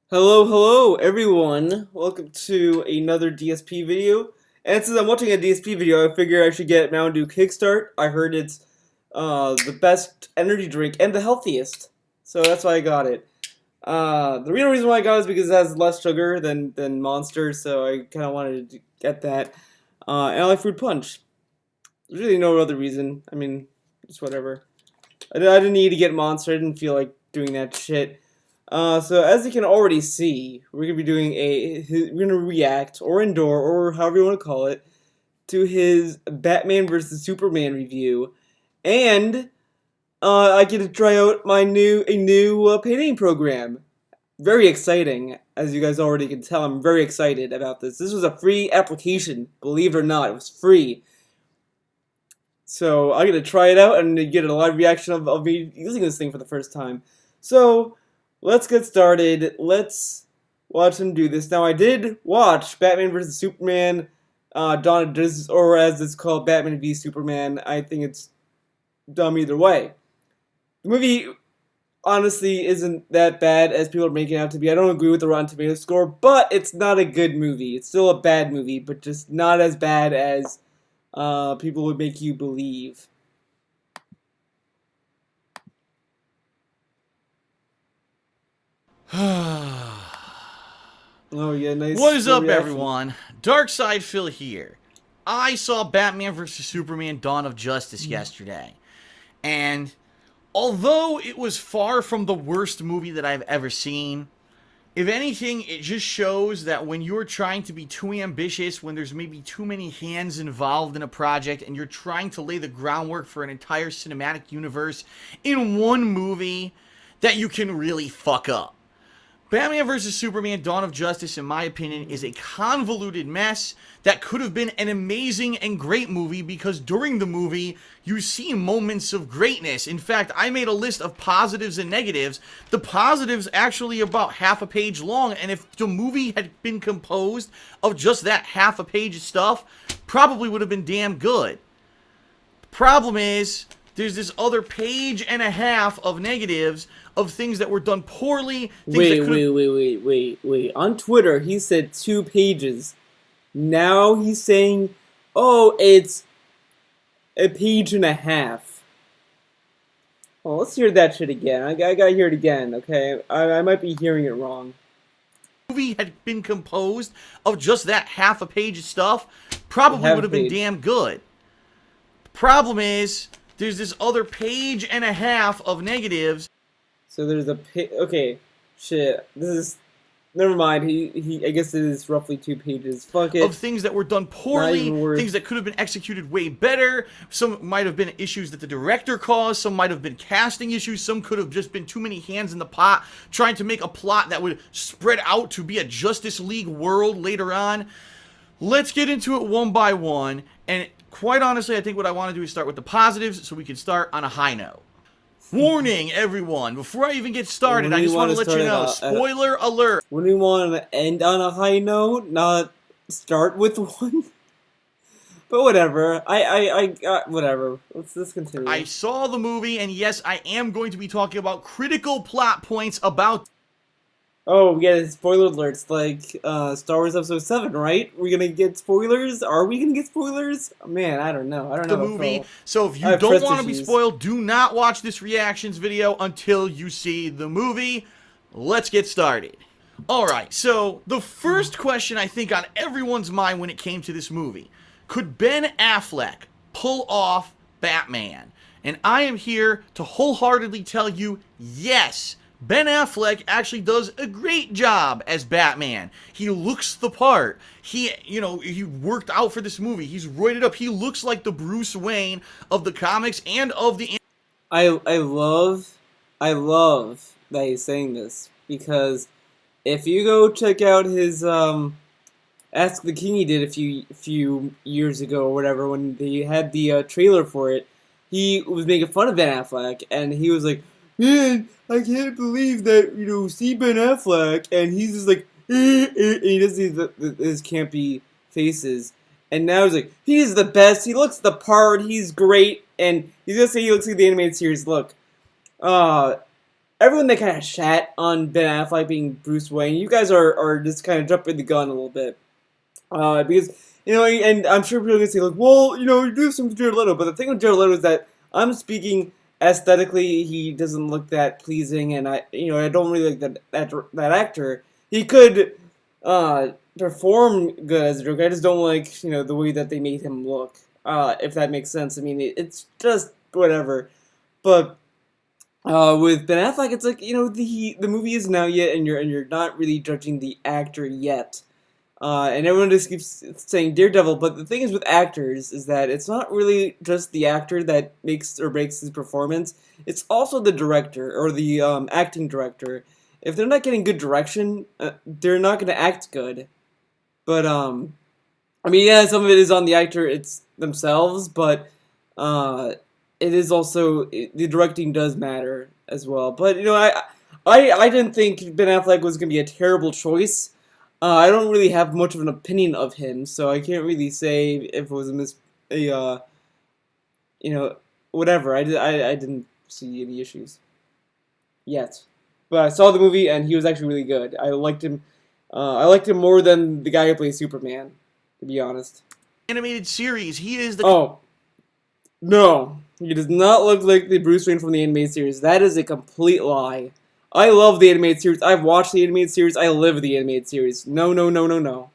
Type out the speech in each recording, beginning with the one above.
Hello, everyone. Welcome to another DSP video. And since I'm watching a DSP video, I figure I should get Mountain Dew Kickstart. I heard it's the best energy drink and the healthiest, so that's why I got it. The real reason why I got it is because it has less sugar than Monster, so I kind of wanted to get that. And I like Fruit Punch. There's really no other reason. I mean, just whatever. I didn't need to get Monster. I didn't feel like doing that shit. So as you can already see, we're gonna be doing we're gonna react or endure or however you want to call it to his Batman vs Superman review, and I get to try out a new painting program. Very exciting, as you guys already can tell. I'm very excited about this. This was a free application, believe it or not, it was free. So I get to try it out and get a live reaction of me using this thing for the first time. So let's get started. Let's watch him do this. Now, I did watch Batman vs. Superman, Dawn of Justice, or as it's called, Batman v Superman. I think it's dumb either way. The movie, honestly, isn't that bad as people are making it out to be. I don't agree with the Rotten Tomatoes score, but it's not a good movie. It's still a bad movie, but just not as bad as people would make you believe. Oh yeah, nice. What is up, reaction. everyone? Darkside Phil here. I saw Batman vs. Superman Dawn of Justice yesterday, and although it was far from the worst movie that I've ever seen, if anything, it just shows that when you're trying to be too ambitious, when there's maybe too many hands involved in a project, and you're trying to lay the groundwork for an entire cinematic universe in one movie, that you can really fuck up. Batman vs. Superman Dawn of Justice, in my opinion, is a convoluted mess that could have been an amazing and great movie because during the movie, you see moments of greatness. In fact, I made a list of positives and negatives. The positives actually about half a page long, and if the movie had been composed of just that half a page of stuff, probably would have been damn good. Problem is, there's this other page and a half of negatives of things that were done poorly. Wait. On Twitter, he said 2 pages. Now he's saying, oh, it's a page and a half. Well, let's hear that shit again. I gotta hear it again, okay? I might be hearing it wrong. Movie had been composed of just that half a page of stuff, probably would have been damn good. Problem is, there's this other page and a half of negatives. So there's a okay, shit. This is never mind. He I guess it is roughly 2 pages. Fuck it. Of things that were done poorly, things that could have been executed way better. Some might have been issues that the director caused. Some might have been casting issues. Some could have just been too many hands in the pot trying to make a plot that would spread out to be a Justice League world later on. Let's get into it one by one. And quite honestly, I think what I want to do is start with the positives so we can start on a high note. Warning, everyone, before I even get started, I just want to let you know, spoiler alert. When we want to end on a high note, not start with one. But whatever, whatever. Let's continue. I saw the movie, and yes, I am going to be talking about critical plot points about... Oh, yeah, spoiler alerts, like, Star Wars Episode 7, right? We're gonna get spoilers? Are we gonna get spoilers? Man, I don't know. I don't know. The movie. So if you don't want to be spoiled, do not watch this reactions video until you see the movie. Let's get started. Alright, so the first question I think on everyone's mind when it came to this movie. Could Ben Affleck pull off Batman? And I am here to wholeheartedly tell you, yes. Ben Affleck actually does a great job as Batman. He looks the part. He worked out for this movie. He's roided up. He looks like the Bruce Wayne of the comics and of the... I love that he's saying this, because if you go check out his Ask the King he did a few years ago or whatever, when they had the trailer for it, he was making fun of Ben Affleck, and he was like, man, I can't believe that, see Ben Affleck, and he's just like, and he does his campy faces, and now he's like, he's the best, he looks the part, he's great, and he's gonna say he looks like the animated series. Look, everyone that kind of shat on Ben Affleck being Bruce Wayne, you guys are just kind of jumping the gun a little bit. Because, and I'm sure people are going to say, like, well, you do some Jared Leto, but the thing with Jared Leto is that I'm speaking aesthetically, he doesn't look that pleasing, and I don't really like that actor. He could perform good as a Joker. I just don't like, the way that they made him look. If that makes sense. I mean, it's just whatever. But with Ben Affleck, it's like, the movie isn't out yet, and you're not really judging the actor yet. And everyone just keeps saying Daredevil, but the thing is with actors is that it's not really just the actor that makes or breaks his performance. It's also the director or the acting director. If they're not getting good direction, they're not going to act good. But I mean, yeah, some of it is on the actor themselves, but it is also the directing does matter as well. But I didn't think Ben Affleck was going to be a terrible choice. I don't really have much of an opinion of him, so I can't really say if it was whatever. I didn't see any issues yet, but I saw the movie and he was actually really good. I liked him. I liked him more than the guy who plays Superman, to be honest. Animated series. He is the. Oh, no, he does not look like the Bruce Wayne from the animated series. That is a complete lie. I love the animated series. I've watched the animated series. I live the animated series. No, no, no, no, no.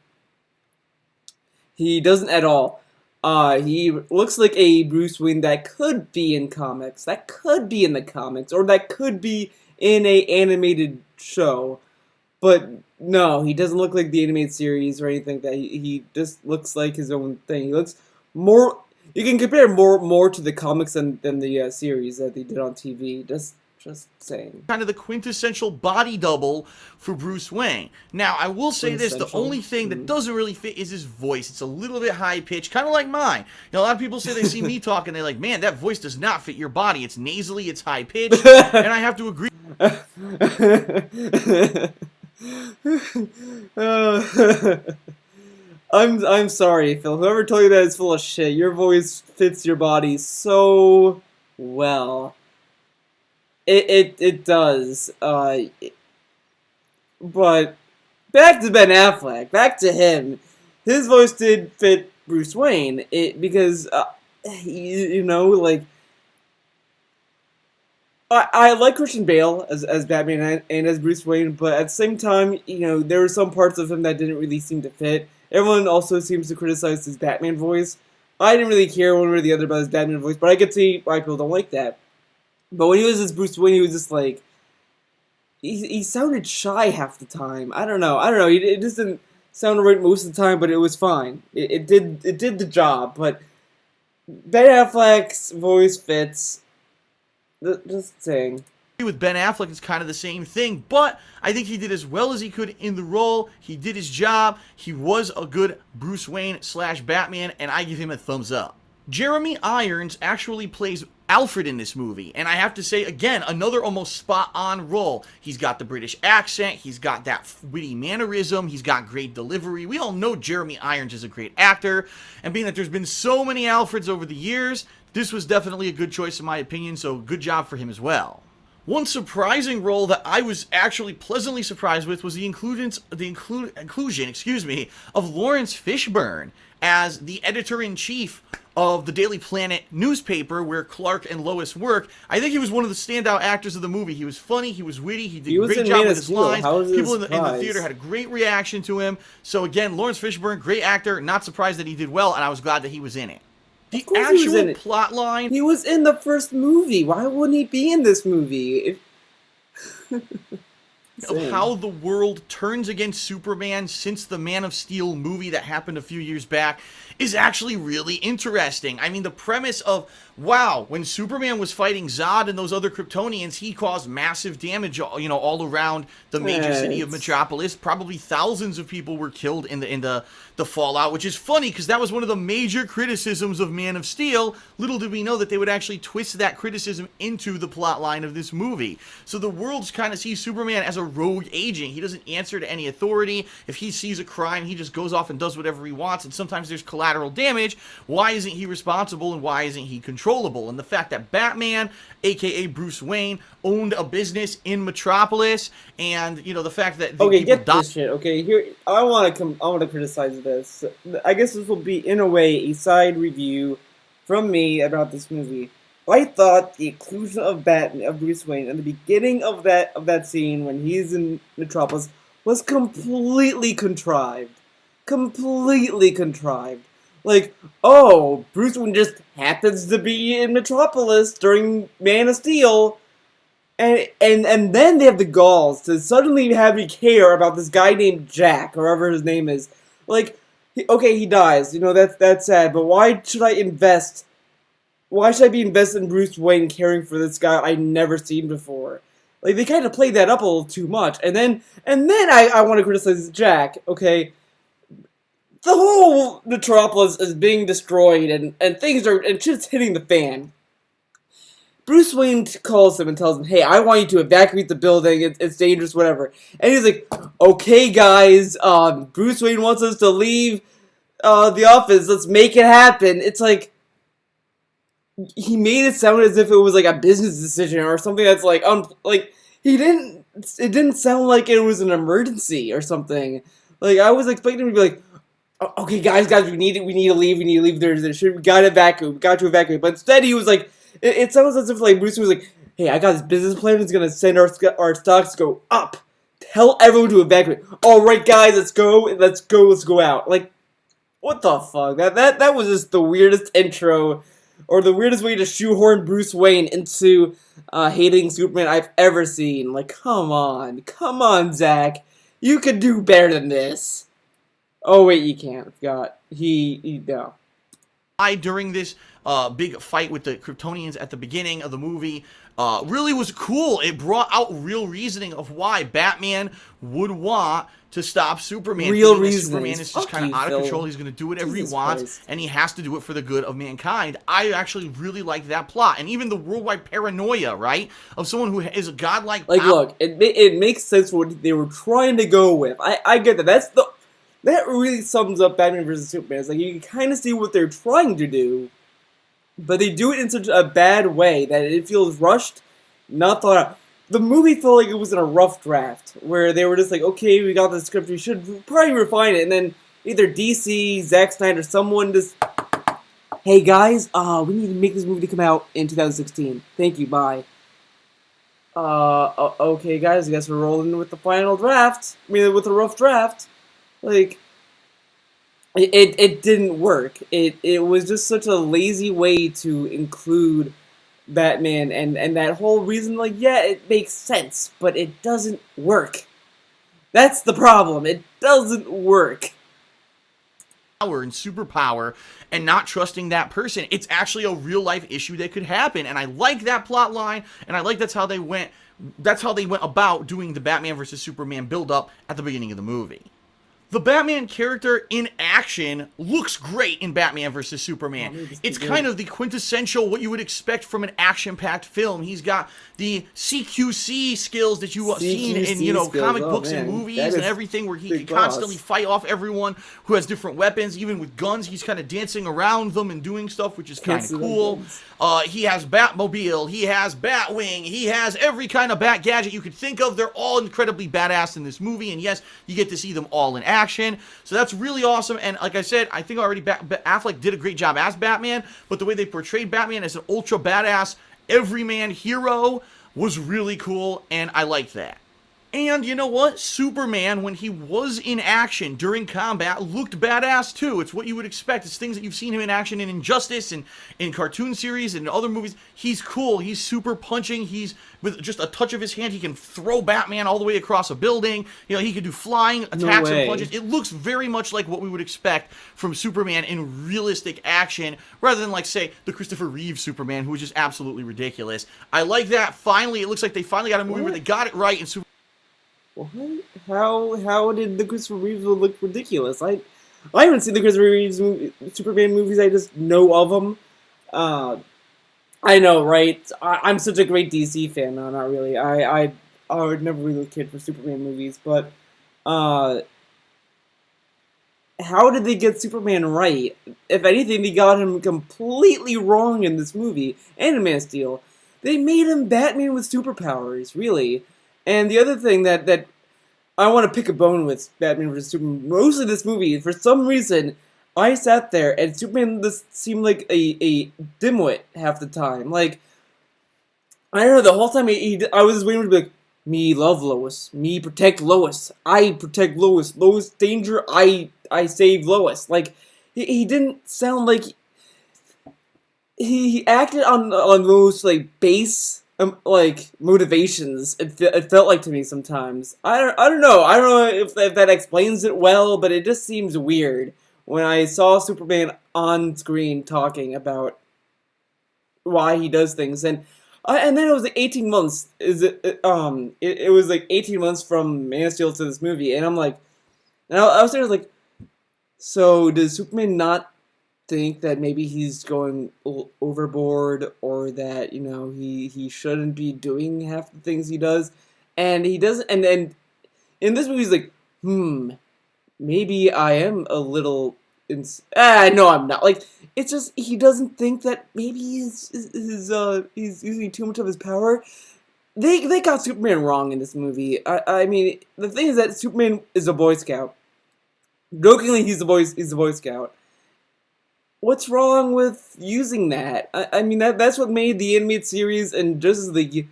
He doesn't at all. He looks like a Bruce Wayne that could be in comics. That could be in the comics. Or that could be in a animated show. But no, he doesn't look like the animated series or anything like that. He just looks like his own thing. He looks more... You can compare more to the comics than the series that they did on TV. Just saying. Kind of the quintessential body double for Bruce Wayne. Now, I will say this, the only thing that doesn't really fit is his voice. It's a little bit high-pitched, kind of like mine. A lot of people say they see me talk and they're like, man, that voice does not fit your body. It's nasally, it's high-pitched, and I have to agree. I'm sorry, Phil. Whoever told you that is full of shit. Your voice fits your body so well. It does. But back to Ben Affleck. Back to him. His voice did fit Bruce Wayne. Because like I like Christian Bale as Batman and as Bruce Wayne, but at the same time, there were some parts of him that didn't really seem to fit. Everyone also seems to criticize his Batman voice. I didn't really care one way or the other about his Batman voice, but I could see why people don't like that. But when he was as Bruce Wayne, he was just like... He sounded shy half the time. I don't know. It just didn't sound right most of the time, but it was fine. It did the job, but... Ben Affleck's voice fits. Just saying. With Ben Affleck, it's kind of the same thing, but I think he did as well as he could in the role. He did his job. He was a good Bruce Wayne / Batman, and I give him a thumbs up. Jeremy Irons actually plays Alfred in this movie, and I have to say, again, another almost spot-on role. He's got the British accent, he's got that witty mannerism, he's got great delivery. We all know Jeremy Irons is a great actor, and being that there's been so many Alfreds over the years, this was definitely a good choice in my opinion, so good job for him as well. One surprising role that I was actually pleasantly surprised with was the inclusion of Lawrence Fishburne as the editor-in-chief of the Daily Planet newspaper where Clark and Lois work. I think he was one of the standout actors of the movie. He was funny, he was witty, he did a great job with his lines. People in the theater had a great reaction to him. So again, Lawrence Fishburne, great actor, not surprised that he did well, and I was glad that he was in it. The actual plot line... He was in the first movie. Why wouldn't he be in this movie? Of how the world turns against Superman since the Man of Steel movie that happened a few years back is actually really interesting. I mean, the premise of, wow, when Superman was fighting Zod and those other Kryptonians, he caused massive damage, all around the major city of Metropolis. Probably thousands of people were killed in the fallout, which is funny because that was one of the major criticisms of Man of Steel. Little did we know that they would actually twist that criticism into the plot line of this movie. So the world kind of sees Superman as a rogue agent. He doesn't answer to any authority. If he sees a crime, he just goes off and does whatever he wants, and sometimes there's collateral damage. Why isn't he responsible and why isn't he controllable? uncontrollable. And the fact that Batman, aka Bruce Wayne, owned a business in Metropolis, and the fact that the Okay, people get died. this shit. Okay, here I want to criticize this. I guess this will be in a way a side review from me about this movie. I thought the inclusion of Bruce Wayne in the beginning of that scene when he's in Metropolis was completely contrived. Completely contrived. Like, oh, Bruce Wayne just happens to be in Metropolis during Man of Steel, and then they have the galls to suddenly have me care about this guy named Jack, or whatever his name is. Like, okay, he dies. That's sad. But why should I invest? Why should I be invested in Bruce Wayne caring for this guy I never seen before? Like, they kind of played that up a little too much. And then I want to criticize Jack. Okay, the whole Metropolis is being destroyed, and shit's hitting the fan. Bruce Wayne calls him and tells him, "Hey, I want you to evacuate the building. It's dangerous, whatever." And he's like, "Okay, guys. Bruce Wayne wants us to leave the office. Let's make it happen." It's like he made it sound as if it was like a business decision or something that's like he didn't. It didn't sound like it was an emergency or something. Like I was expecting him to be like, "Okay, guys, we need to leave. We need to leave. There's shit. We got to evacuate." But instead, he was like. It sounds as if like Bruce was like, "Hey, I got this business plan. It's gonna send our stocks to go up. Tell everyone to evacuate. All right, guys, let's go. Let's go out." Like, what the fuck? That was just the weirdest intro, or the weirdest way to shoehorn Bruce Wayne into hating Superman I've ever seen. Like, come on, Zach, you could do better than this. Oh wait, you can't. I forgot. He no. During this big fight with the Kryptonians at the beginning of the movie really was cool. It brought out real reasoning of why Batman would want to stop Superman. Real reasoning. Superman is just kind of out of control. He's going to do whatever he wants, and he has to do it for the good of mankind. I actually really like that plot, and even the worldwide paranoia, right, of someone who is a godlike. Like, look, it makes sense for what they were trying to go with. I get that. That really sums up Batman vs. Superman. It's like, you can kind of see what they're trying to do, but they do it in such a bad way that it feels rushed, not thought out. The movie felt like it was in a rough draft, where they were just like, okay, we got the script, we should probably refine it, and then either DC, Zack Snyder, someone just, "Hey guys, we need to make this movie to come out in 2016. Thank you, bye." Okay guys, I guess we're rolling with the final draft. With a rough draft. Like, it didn't work. It was just such a lazy way to include Batman, and that whole reason, like, yeah, it makes sense, but it doesn't work. That's the problem. It doesn't work. Power and superpower and not trusting that person. It's actually a real life issue that could happen, and I like that plot line, and I like that's how they went about doing the Batman versus Superman build up at the beginning of the movie. The Batman character in action looks great in Batman vs. Superman. It's kind of the quintessential what you would expect from an action-packed film. He's got the CQC skills that you've seen in comic books and movies and everything, where he can constantly fight off everyone who has different weapons, even with guns. He's kind of dancing around them and doing stuff, which is kind of cool. He has Batmobile, he has Batwing, he has every kind of Bat gadget you could think of. They're all incredibly badass in this movie, and yes, you get to see them all in action. So that's really awesome. And like I said, I think already Affleck did a great job as Batman, but the way they portrayed Batman as an ultra badass everyman hero was really cool, and I like that. And you know what? Superman, when he was in action during combat, looked badass too. It's what you would expect. It's things that you've seen him in action in Injustice and in cartoon series and other movies. He's cool. He's super punching. He's, with just a touch of his hand, he can throw Batman all the way across a building. He can do flying attacks and punches. It looks very much like what we would expect from Superman in realistic action, rather than, like, say, the Christopher Reeve Superman, who was just absolutely ridiculous. I like that. Finally, it looks like they finally got a movie where they got it right, and What? How did the Christopher Reeves look ridiculous? I haven't seen the Christopher Reeves Superman movies. I just know of them. I know, right? I'm such a great DC fan. No, not really. I would never really cared for Superman movies, but how did they get Superman right? If anything, they got him completely wrong in this movie and in Man of Steel. They made him Batman with superpowers, really. And the other thing that I want to pick a bone with Batman vs Superman, mostly this movie, for some reason, I sat there and Superman this seemed like a dimwit half the time. Like, I don't know, the whole time I was just waiting to be like, me love Lois, me protect Lois, I protect Lois, Lois danger, I save Lois. Like, he didn't sound like he acted on those like base like motivations. It felt like to me sometimes. I don't know. I don't know if that explains it well, but it just seems weird when I saw Superman on screen talking about why he does things, and then it was like 18 months. It was like 18 months from Man of Steel to this movie, and I'm like, and I was there like, so does Superman not think that maybe he's going overboard, or that he shouldn't be doing half the things he does, and he doesn't, and then in this movie he's like, maybe I am a little no, I'm not. Like, it's just he doesn't think that maybe he's using too much of his power. They got Superman wrong in this movie. I mean, the thing is that Superman is a Boy Scout. Jokingly, he's a Boy Scout. What's wrong with using that? I mean, that's what made the animated series and Justice League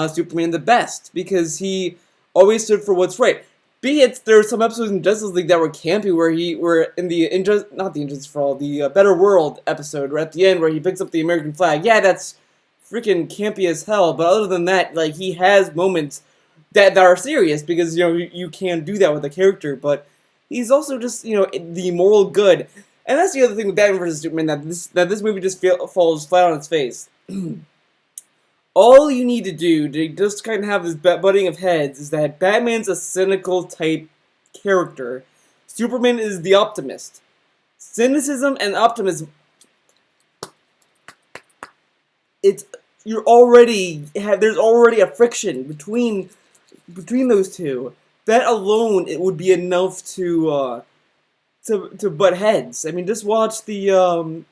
Superman the best, because he always stood for what's right. Be it there were some episodes in Justice League that were campy, where he were in the not the Injustice for All, the Better World episode, where at the end where he picks up the American flag. Yeah, that's freaking campy as hell. But other than that, like, he has moments that are serious, because you can do that with a character. But he's also just the moral good, and that's the other thing with Batman vs Superman, that this movie just falls flat on its face. All you need to do to just kind of have this butting of heads is that Batman's a cynical type character. Superman is the optimist. Cynicism and optimism, there's already a friction between those two. That alone, it would be enough to butt heads. I mean, just watch the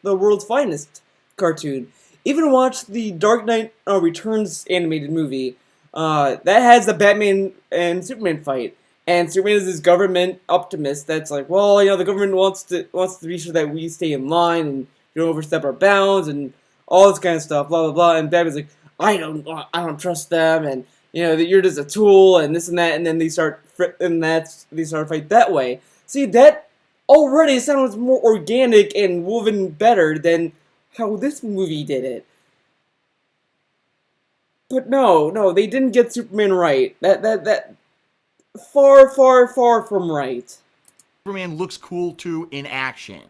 World's Finest cartoon. Even watch the Dark Knight Returns animated movie. That has the Batman and Superman fight, and Superman is this government optimist that's like, well, the government wants to be sure that we stay in line and don't overstep our bounds and all this kind of stuff, blah blah blah. And Batman's like, I don't trust them, and that you're just a tool and this and that. And then they start to fight that way. See, that already sounds more organic and woven better than how this movie did it. But no, they didn't get Superman right. That far from right. Superman looks cool too in action.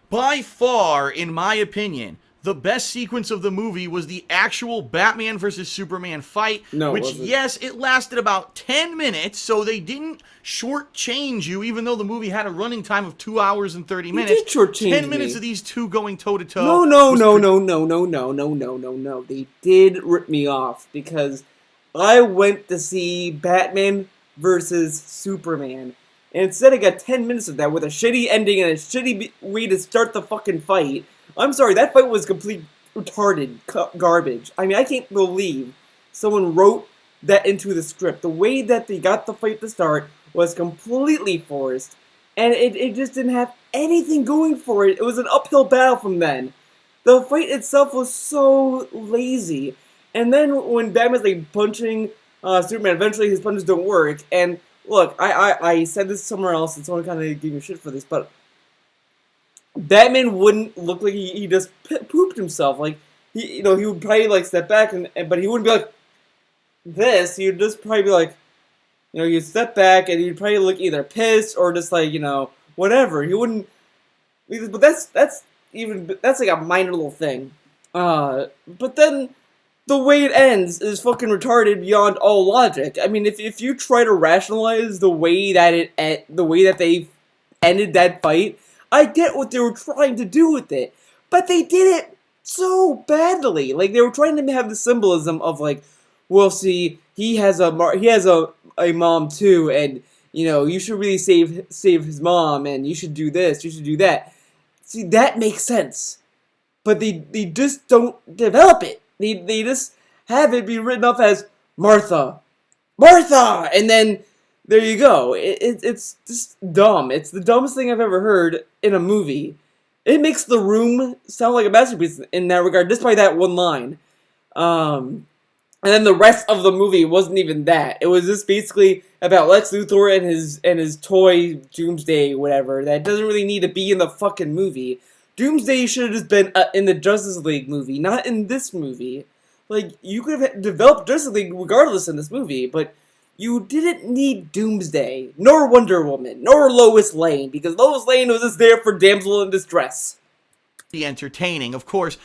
By far, in my opinion, the best sequence of the movie was the actual Batman versus Superman fight, which, yes, it lasted about 10 minutes, so they didn't shortchange you, even though the movie had a running time of 2 hours and 30 minutes. They did shortchange 10 minutes of these two going toe-to-toe. No. They did rip me off, because I went to see Batman versus Superman, and instead I got 10 minutes of that with a shitty ending and a shitty way to start the fucking fight. I'm sorry, that fight was complete retarded garbage. I mean, I can't believe someone wrote that into the script. The way that they got the fight to start was completely forced, and it just didn't have anything going for it. It was an uphill battle from then. The fight itself was so lazy. And then when Batman's like punching Superman, eventually his punches don't work. And look, I said this somewhere else, and someone kind of gave me shit for this, but Batman wouldn't look like he just pooped himself. Like, he would probably like step back, but he wouldn't be like this. He would just probably be like, he'd step back and he'd probably look either pissed or just like, whatever. He wouldn't. But that's like a minor little thing. But then the way it ends is fucking retarded beyond all logic. I mean, if you try to rationalize the way that they ended that fight, I get what they were trying to do with it, but they did it so badly. Like, they were trying to have the symbolism of like, well, see, he has a mom too, and you should really save his mom, and you should do this, you should do that. See, that makes sense, but they just don't develop it. They just have it be written off as Martha, Martha, and then there you go. It's just dumb. It's the dumbest thing I've ever heard in a movie. It makes The Room sound like a masterpiece in that regard, just by that one line. And then the rest of the movie wasn't even that. It was just basically about Lex Luthor and his toy Doomsday, whatever. That doesn't really need to be in the fucking movie. Doomsday should have just been in the Justice League movie, not in this movie. Like, you could have developed Justice League regardless in this movie, but you didn't need Doomsday, nor Wonder Woman, nor Lois Lane, because Lois Lane was just there for damsel in distress. Be entertaining. Of course,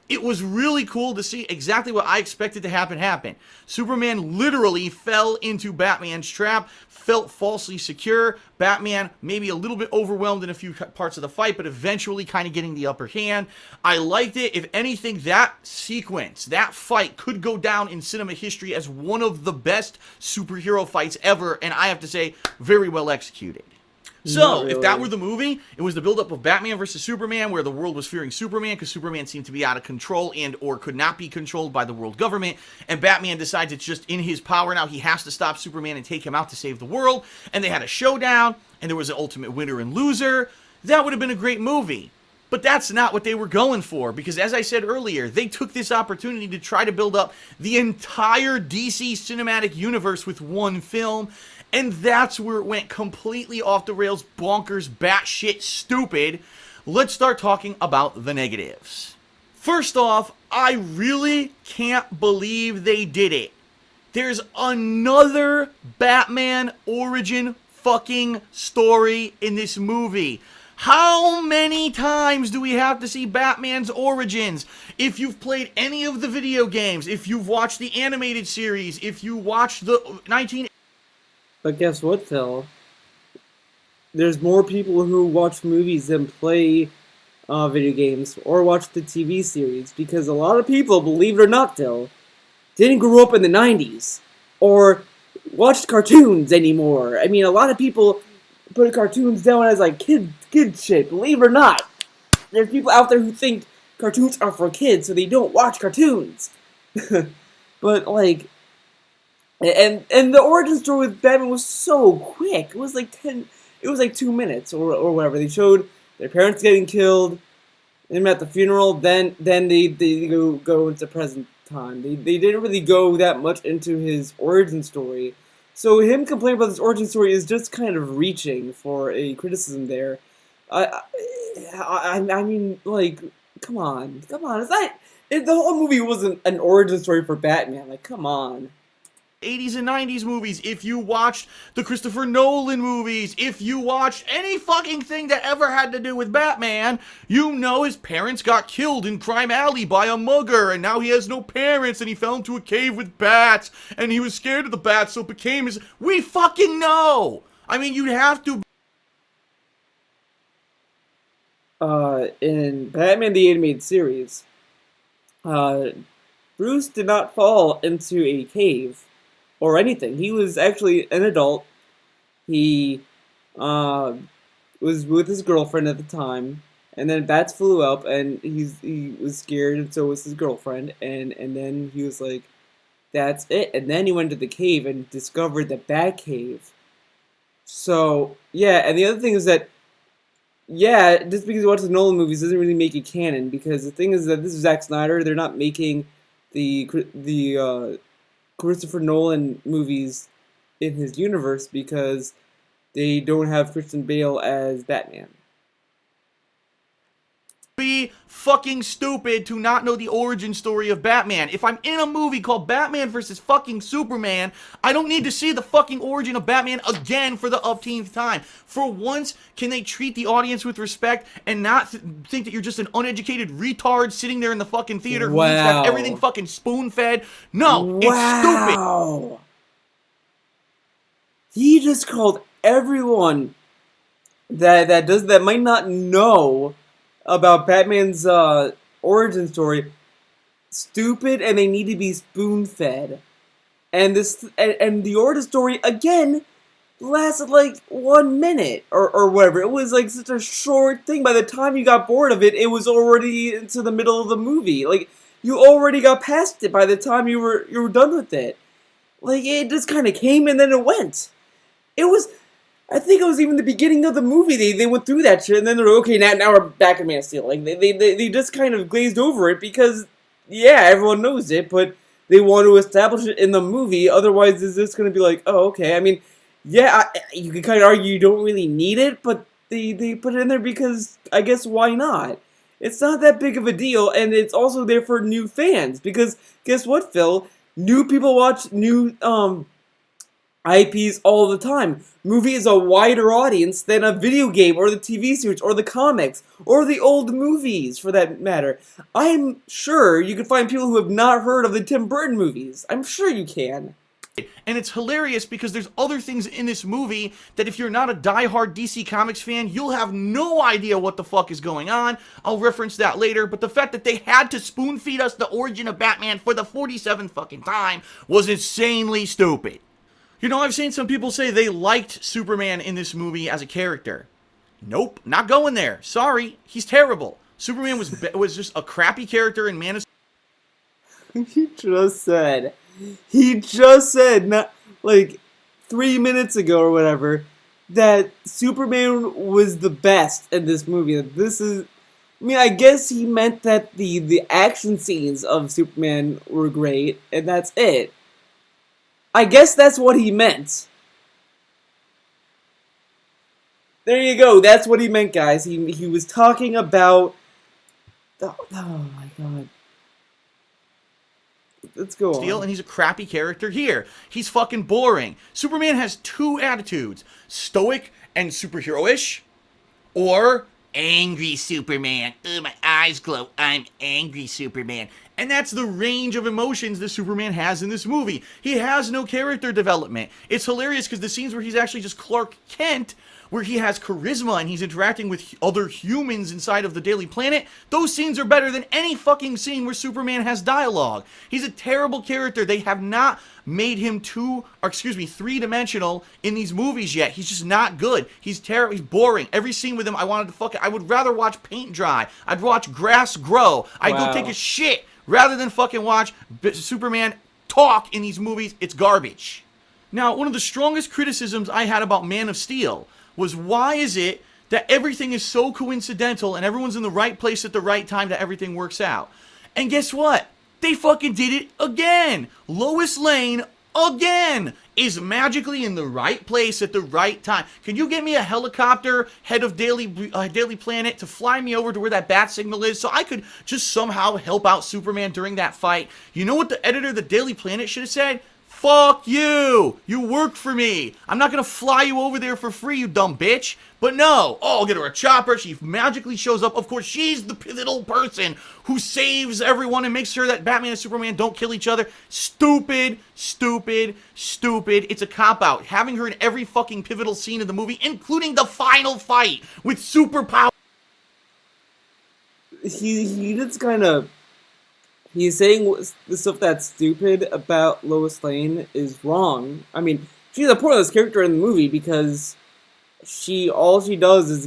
it was really cool to see exactly what I expected to happen. Superman literally fell into Batman's trap, felt falsely secure. Batman maybe a little bit overwhelmed in a few parts of the fight, but eventually kind of getting the upper hand. I liked it. If anything, that sequence, that fight could go down in cinema history as one of the best superhero fights ever, and I have to say, very well executed. So, Really. if that were the movie, it was the buildup of Batman versus Superman, where the world was fearing Superman because Superman seemed to be out of control and or could not be controlled by the world government, and Batman decides it's just in his power now, he has to stop Superman and take him out to save the world, and they had a showdown, and there was an ultimate winner and loser. That would have been a great movie. But that's not what they were going for, because as I said earlier, they took this opportunity to try to build up the entire DC cinematic universe with one film, and that's where it went completely off the rails, bonkers, batshit stupid. Let's start talking about the negatives. First off, I really can't believe they did it. There's another Batman origin fucking story in this movie. How many times do we have to see Batman's origins? If you've played any of the video games, if you've watched the animated series, if you watched the 19... But guess what, Phil? There's more people who watch movies than play video games or watch the TV series, because a lot of people, believe it or not, Phil, didn't grow up in the 90s or watched cartoons anymore. I mean, a lot of people put cartoons down as like kid shit, believe it or not. There's people out there who think cartoons are for kids, so they don't watch cartoons. But like, and the origin story with Batman was so quick. It was like 2 minutes or whatever. They showed their parents getting killed, him at the funeral, then they go into present time. They didn't really go that much into his origin story. So him complaining about this origin story is just kind of reaching for a criticism there. I mean, like, come on. It's not. The whole movie wasn't an origin story for Batman. Like, come on. 80s and 90s movies, if you watched the Christopher Nolan movies, if you watched any fucking thing that ever had to do with Batman, you know his parents got killed in Crime Alley by a mugger, and now he has no parents, and he fell into a cave with bats, and he was scared of the bats, so it became his... We fucking know! I mean, you'd have to... In Batman the Animated Series, Bruce did not fall into a cave or anything. He was actually an adult. He was with his girlfriend at the time, and then bats flew up, and he was scared, and so was his girlfriend, and then he was like, that's it. And then he went to the cave and discovered the Bat Cave. So, yeah, and the other thing is that, yeah, just because you watch the Nolan movies doesn't really make it canon, because the thing is that this is Zack Snyder. They're not making the Christopher Nolan movies in his universe because they don't have Christian Bale as Batman. Be fucking stupid to not know the origin story of Batman. If I'm in a movie called Batman versus fucking Superman, I don't need to see the fucking origin of Batman again for the upteenth time. For once, can they treat the audience with respect and not think that you're just an uneducated retard sitting there in the fucking theater who needs to have everything fucking spoon-fed? No, it's stupid. He just called everyone that might not know about Batman's origin story stupid, and they need to be spoon-fed. And the origin story, again, lasted like 1 minute or whatever. It was like such a short thing. By the time you got bored of it, it was already into the middle of the movie. Like you already got past it by the time you were done with it. Like it just kind of came and then it went. It was. I think it was even the beginning of the movie. They went through that shit and then they're like, okay. Now we're back in Man of Steel. Like they just kind of glazed over it because yeah, everyone knows it, but they want to establish it in the movie. Otherwise, is this going to be like, oh, okay? I mean, yeah, you can kind of argue you don't really need it, but they put it in there because I guess why not? It's not that big of a deal, and it's also there for new fans because guess what, Phil? New people watch new IPs all the time. Movie is a wider audience than a video game or the TV series or the comics or the old movies for that matter. I'm sure you can find people who have not heard of the Tim Burton movies. I'm sure you can. And it's hilarious because there's other things in this movie that if you're not a diehard DC Comics fan, you'll have no idea what the fuck is going on. I'll reference that later, but the fact that they had to spoon feed us the origin of Batman for the 47th fucking time was insanely stupid. You know, I've seen some people say they liked Superman in this movie as a character. Nope, not going there. Sorry, he's terrible. Superman was just a crappy character in Man of He just said, not like 3 minutes ago or whatever, that Superman was the best in this movie. This is, I mean, I guess he meant that the action scenes of Superman were great, and that's it. I guess that's what he meant. There you go. That's what he meant, guys. He was talking about. Oh my god. Let's go Steel, on. and he's a crappy character here. He's fucking boring. Superman has two attitudes: stoic and superhero-ish, or angry Superman. Ugh, my eyes glow. I'm angry Superman. And that's the range of emotions that Superman has in this movie. He has no character development. It's hilarious because the scenes where he's actually just Clark Kent, where he has charisma and he's interacting with other humans inside of the Daily Planet, those scenes are better than any fucking scene where Superman has dialogue. He's a terrible character. They have not made him three-dimensional in these movies yet. He's just not good. He's terrible. He's boring. Every scene with him, I would rather watch paint dry. I'd watch grass grow. I'd go take a shit rather than fucking watch Superman talk in these movies. It's garbage. Now, one of the strongest criticisms I had about Man of Steel was, why is it that everything is so coincidental and everyone's in the right place at the right time that everything works out? And guess what? They fucking did it again. Lois Lane, again, is magically in the right place at the right time. Can you get me a helicopter, head of Daily Planet, to fly me over to where that bat signal is so I could just somehow help out Superman during that fight? You know what the editor of the Daily Planet should have said? Fuck you! You work for me! I'm not gonna fly you over there for free, you dumb bitch! But no! Oh, I'll get her a chopper, she magically shows up. Of course, she's the pivotal person who saves everyone and makes sure that Batman and Superman don't kill each other. Stupid, stupid, stupid. It's a cop-out. Having her in every fucking pivotal scene of the movie, including the final fight with superpower. He just kind of. He's saying the stuff that's stupid about Lois Lane is wrong. I mean, she's a pointless character in the movie because all she does is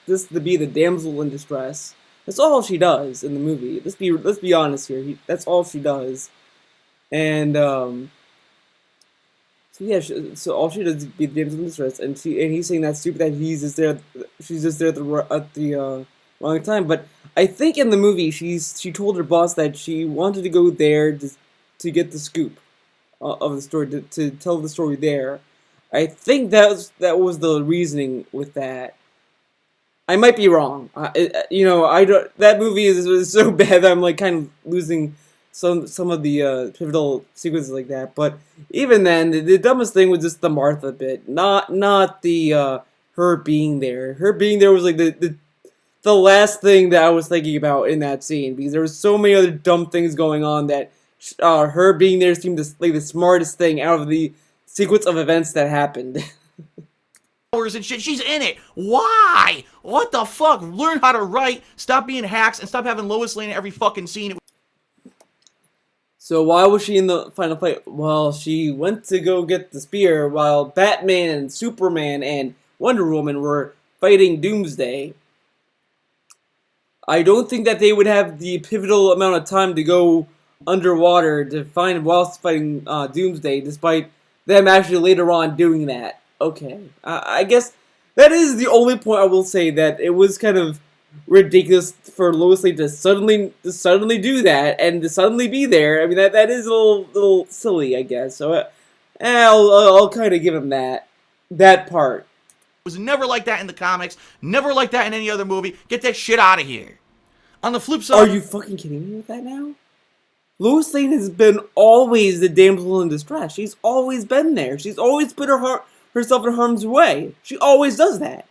just to be the damsel in distress. That's all she does in the movie. Let's be honest here. That's all she does, and so yeah. So all she does is be the damsel in distress, and he's saying that's stupid that he's just there. She's just there at the wrong time, but I think in the movie she told her boss that she wanted to go there to get the scoop of the story, to tell the story there. I think that was the reasoning with that. I might be wrong. I don't. That movie is so bad that I'm like kind of losing some of the pivotal sequences like that. But even then, the dumbest thing was just the Martha bit, not the her being there. Her being there was like the last thing that I was thinking about in that scene, because there was so many other dumb things going on that her being there seemed like the smartest thing out of the sequence of events that happened. And shit, she's in it. Why? What the fuck? Learn how to write, stop being hacks, and stop having Lois Lane in every fucking scene. So why was she in the final fight? Well, she went to go get the spear while Batman and Superman and Wonder Woman were fighting Doomsday. I don't think that they would have the pivotal amount of time to go underwater to find whilst fighting Doomsday, despite them actually later on doing that. Okay, I guess that is the only point I will say that it was kind of ridiculous for Lois Lane to suddenly do that and to suddenly be there. I mean that is a little silly, I guess. So I'll kind of give him that part. Was never like that in the comics, never like that in any other movie. Get that shit out of here. On the flip Are side, you fucking kidding me with that now? Lois Lane has been always the damsel in distress. She's always been there. She's always put herself in harm's way. She always does that.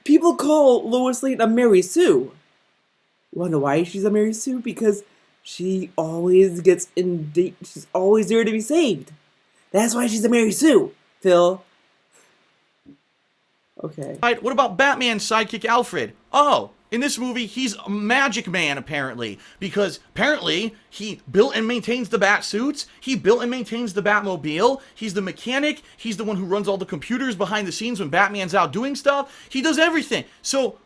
People call Lois Lane a Mary Sue. You wanna know why she's a Mary Sue? Because she always gets in date. She's always there to be saved. That's why she's a Mary Sue, Phil. Okay. what about Batman's sidekick Alfred? Oh, in this movie, he's a magic man, apparently. Because, apparently, he built and maintains the bat suits. He built and maintains the Batmobile. He's the mechanic. He's the one who runs all the computers behind the scenes when Batman's out doing stuff. He does everything. So,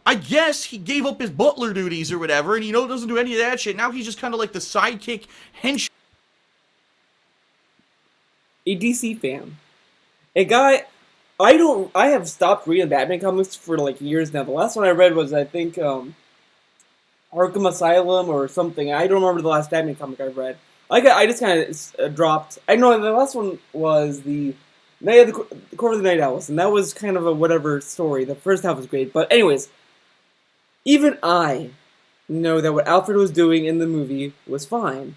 I guess he gave up his butler duties or whatever, and doesn't do any of that shit. Now he's just kind of like the sidekick henchman. A DC fan. A guy. I have stopped reading Batman comics for like years now. The last one I read was, I think, Arkham Asylum or something. I don't remember the last Batman comic I read. I just kind of dropped. I know the last one was the Night of the Court of the Night Owls, and that was kind of a whatever story. The first half was great, but anyways, even I know that what Alfred was doing in the movie was fine.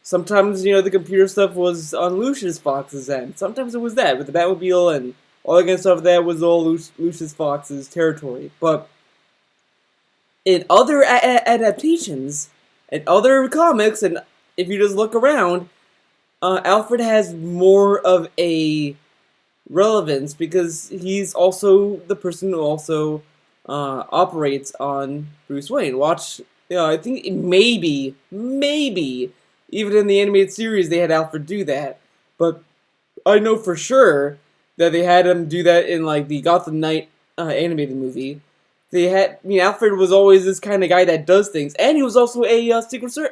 Sometimes, the computer stuff was on Lucius Fox's end. Sometimes it was that with the Batmobile and all that kind of stuff. That was all Lucius Fox's territory. But in other adaptations, and other comics, and if you just look around, Alfred has more of a relevance because he's also the person who also operates on Bruce Wayne. I think maybe, even in the animated series they had Alfred do that. But I know for sure that they had him do that in like the Gotham Knight animated movie. Alfred was always this kind of guy that does things, and he was also a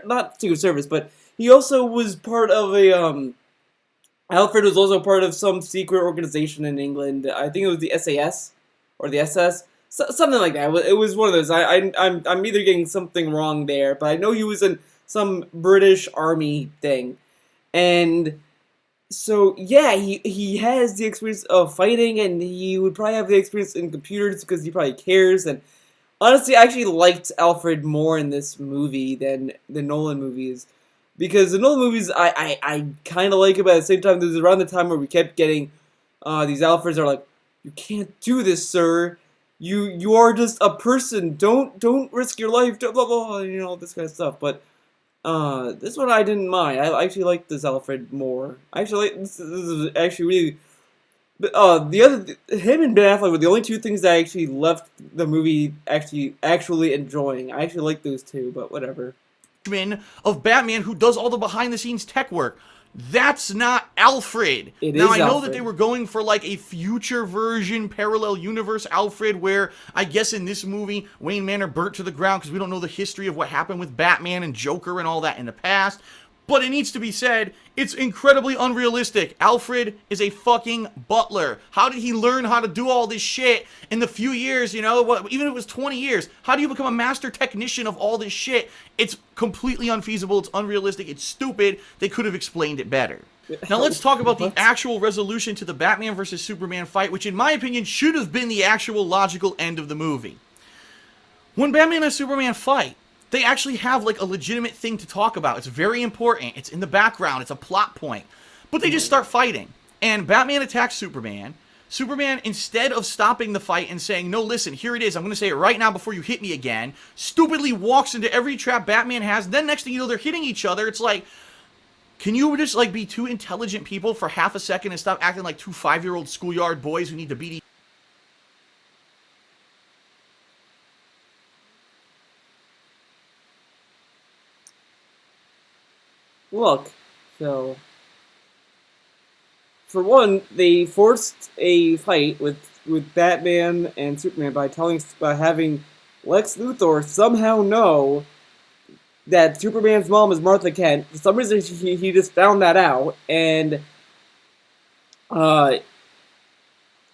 not Secret Service, but he also was part of a Alfred was also part of some secret organization in England. I think it was the SAS or the SS, something like that. It was one of those. I'm either getting something wrong there, but I know he was in some British Army thing, and so yeah, he has the experience of fighting, and he would probably have the experience in computers because he probably cares. And honestly, I actually liked Alfred more in this movie than the Nolan movies, because the Nolan movies I kind of like it, but at the same time, there's around the time where we kept getting these Alfreds are like, you can't do this, sir. You are just a person. Don't risk your life. Blah blah blah. This kind of stuff. But this one I didn't mind. I actually like this Alfred more. I actually like this is actually really. But the other him and Ben Affleck were the only two things that I actually left the movie actually enjoying. I actually like those two, but whatever. Of Batman who does all the behind the scenes tech work. That's not Alfred. Now, I know Alfred. that they were going for like a future version, parallel universe Alfred, where I guess in this movie, Wayne Manor burnt to the ground because we don't know the history of what happened with Batman and Joker and all that in the past. But it needs to be said, it's incredibly unrealistic. Alfred is a fucking butler. How did he learn how to do all this shit in the few years, even if it was 20 years? How do you become a master technician of all this shit? It's completely unfeasible. It's unrealistic. It's stupid. They could have explained it better. Now let's talk about the actual resolution to the Batman vs. Superman fight, which in my opinion should have been the actual logical end of the movie. When Batman and Superman fight, they actually have like a legitimate thing to talk about. It's very important. It's in the background. It's a plot point. But they just start fighting. And Batman attacks Superman. Superman, instead of stopping the fight and saying, no, listen, here it is. I'm going to say it right now before you hit me again, stupidly walks into every trap Batman has. Then next thing you know, they're hitting each other. It's like, can you just like be two intelligent people for half a second and stop acting like two 5-year-old schoolyard boys who need to beat each other? look, so for one, they forced a fight with Batman and Superman by having Lex Luthor somehow know that Superman's mom is Martha Kent. For some reason, he just found that out, uh,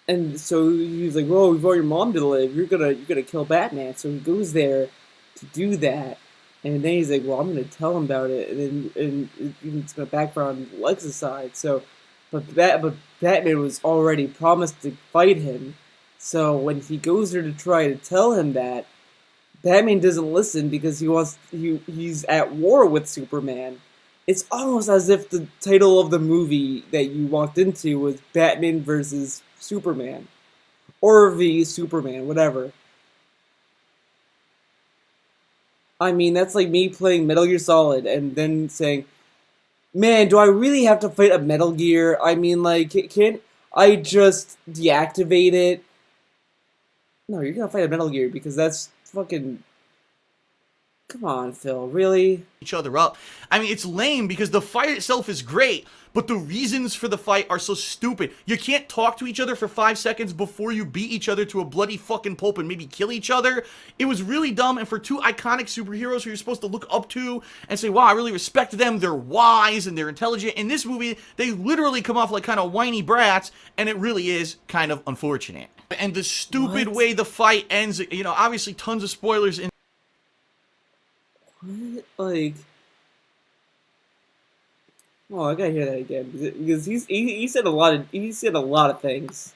and so he's like, "Well, we've got your mom to live. You're gonna kill Batman." So he goes there to do that, and then he's like, "Well, I'm gonna tell him about it," and it's gonna backfire on Lex's side. So, but Batman was already promised to fight him. So when he goes there to try to tell him that, Batman doesn't listen because he's at war with Superman. It's almost as if the title of the movie that you walked into was Batman versus Superman. Or v Superman, whatever. I mean, that's like me playing Metal Gear Solid and then saying, man, do I really have to fight a Metal Gear? I mean, like, can't I just deactivate it? No, you're gonna fight a Metal Gear because that's fucking... Come on, Phil, really? Each other up. I mean, it's lame because the fight itself is great, but the reasons for the fight are so stupid. You can't talk to each other for 5 seconds before you beat each other to a bloody fucking pulp and maybe kill each other. It was really dumb, and for two iconic superheroes who you're supposed to look up to and say, wow, I really respect them, they're wise and they're intelligent. In this movie, they literally come off like kind of whiny brats, and it really is kind of unfortunate. And the stupid way the fight ends, you know, obviously tons of spoilers in What? Like... Oh, I gotta hear that again because he said a lot of things.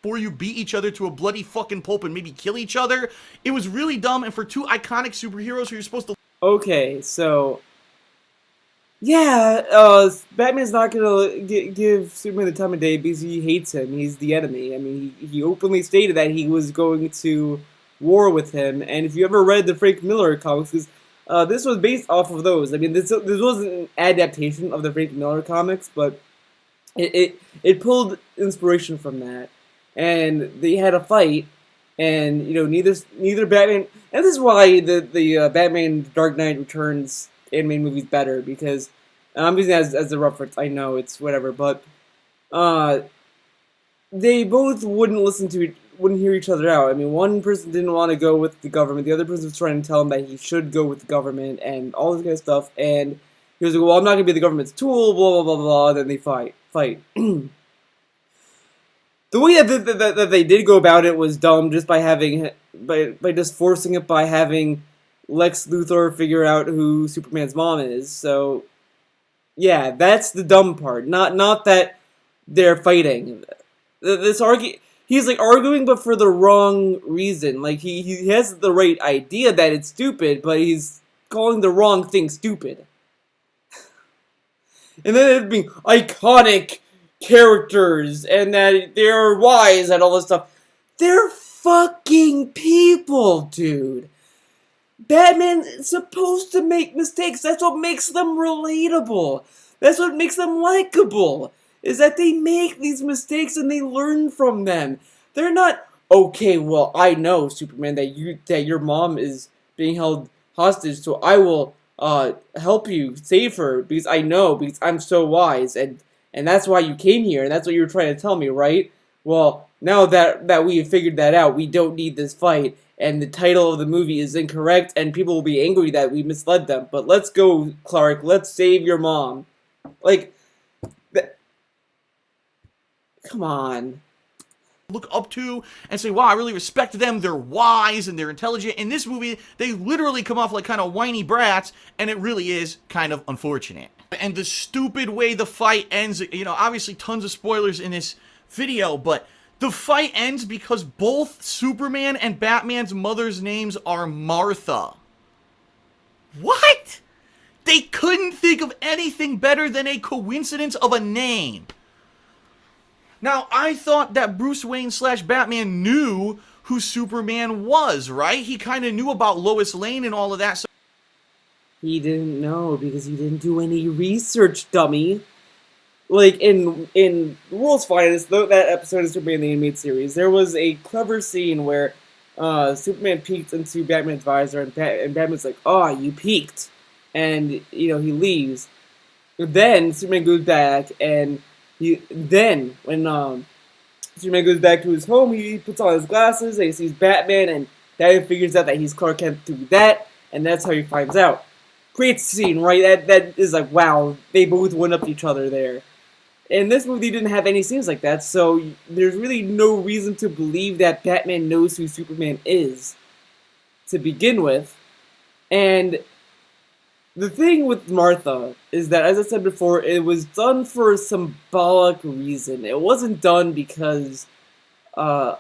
before you beat each other to a bloody fucking pulp and maybe kill each other. It was really dumb, and for two iconic superheroes who you're supposed to... Okay, so... Yeah, Batman's not gonna give Superman the time of day because he hates him. He's the enemy. I mean, he openly stated that he was going to war with him, and if you ever read the Frank Miller comics, this was based off of those. I mean, this wasn't an adaptation of the Frank Miller comics, but it pulled inspiration from that, and they had a fight, and you know neither Batman, and this is why the Batman Dark Knight Returns animated movie's better because I'm using that as a reference. I know it's whatever, but they both wouldn't hear each other out. I mean, one person didn't want to go with the government, the other person was trying to tell him that he should go with the government and all this kind of stuff, and he was like, well, I'm not going to be the government's tool, blah, blah, blah, blah, then they fight. The way that they did go about it was dumb, just by just forcing it by having Lex Luthor figure out who Superman's mom is, so, yeah, that's the dumb part, not that they're fighting. He's like arguing, but for the wrong reason. Like he has the right idea that it's stupid, but he's calling the wrong thing stupid. And then it being iconic characters and that they're wise and all this stuff. They're fucking people, dude. Batman is supposed to make mistakes. That's what makes them relatable. That's what makes them likable. Is that they make these mistakes and they learn from them. They're not, okay, well, I know, Superman, that your mom is being held hostage, so I will help you save her because I know, because I'm so wise, and that's why you came here, and that's what you were trying to tell me, right? Well, now that we have figured that out, we don't need this fight, and the title of the movie is incorrect, and people will be angry that we misled them. But let's go, Clark, let's save your mom. Like... Come on. Look up to and say, wow, I really respect them, they're wise and they're intelligent. In this movie, they literally come off like kind of whiny brats, and it really is kind of unfortunate. And the stupid way the fight ends, you know, obviously tons of spoilers in this video, but the fight ends because both Superman and Batman's mother's names are Martha. What? They couldn't think of anything better than a coincidence of a name. Now, I thought that Bruce Wayne / Batman knew who Superman was, right? He kind of knew about Lois Lane and all of that. So he didn't know because he didn't do any research, dummy. Like, in The World's Finest, that episode of Superman the Animated Series, there was a clever scene where Superman peeked into Batman's visor, and Batman's like, oh, you peeked. And, you know, he leaves. then Superman goes back, and when Superman goes back to his home, he puts on his glasses, and he sees Batman, and Batman figures out that he's Clark Kent through that, and that's how he finds out. Great scene, right? That is like, wow, they both one up each other there. And this movie didn't have any scenes like that, so there's really no reason to believe that Batman knows who Superman is to begin with. And the thing with Martha is that, as I said before, it was done for a symbolic reason. It wasn't done uh,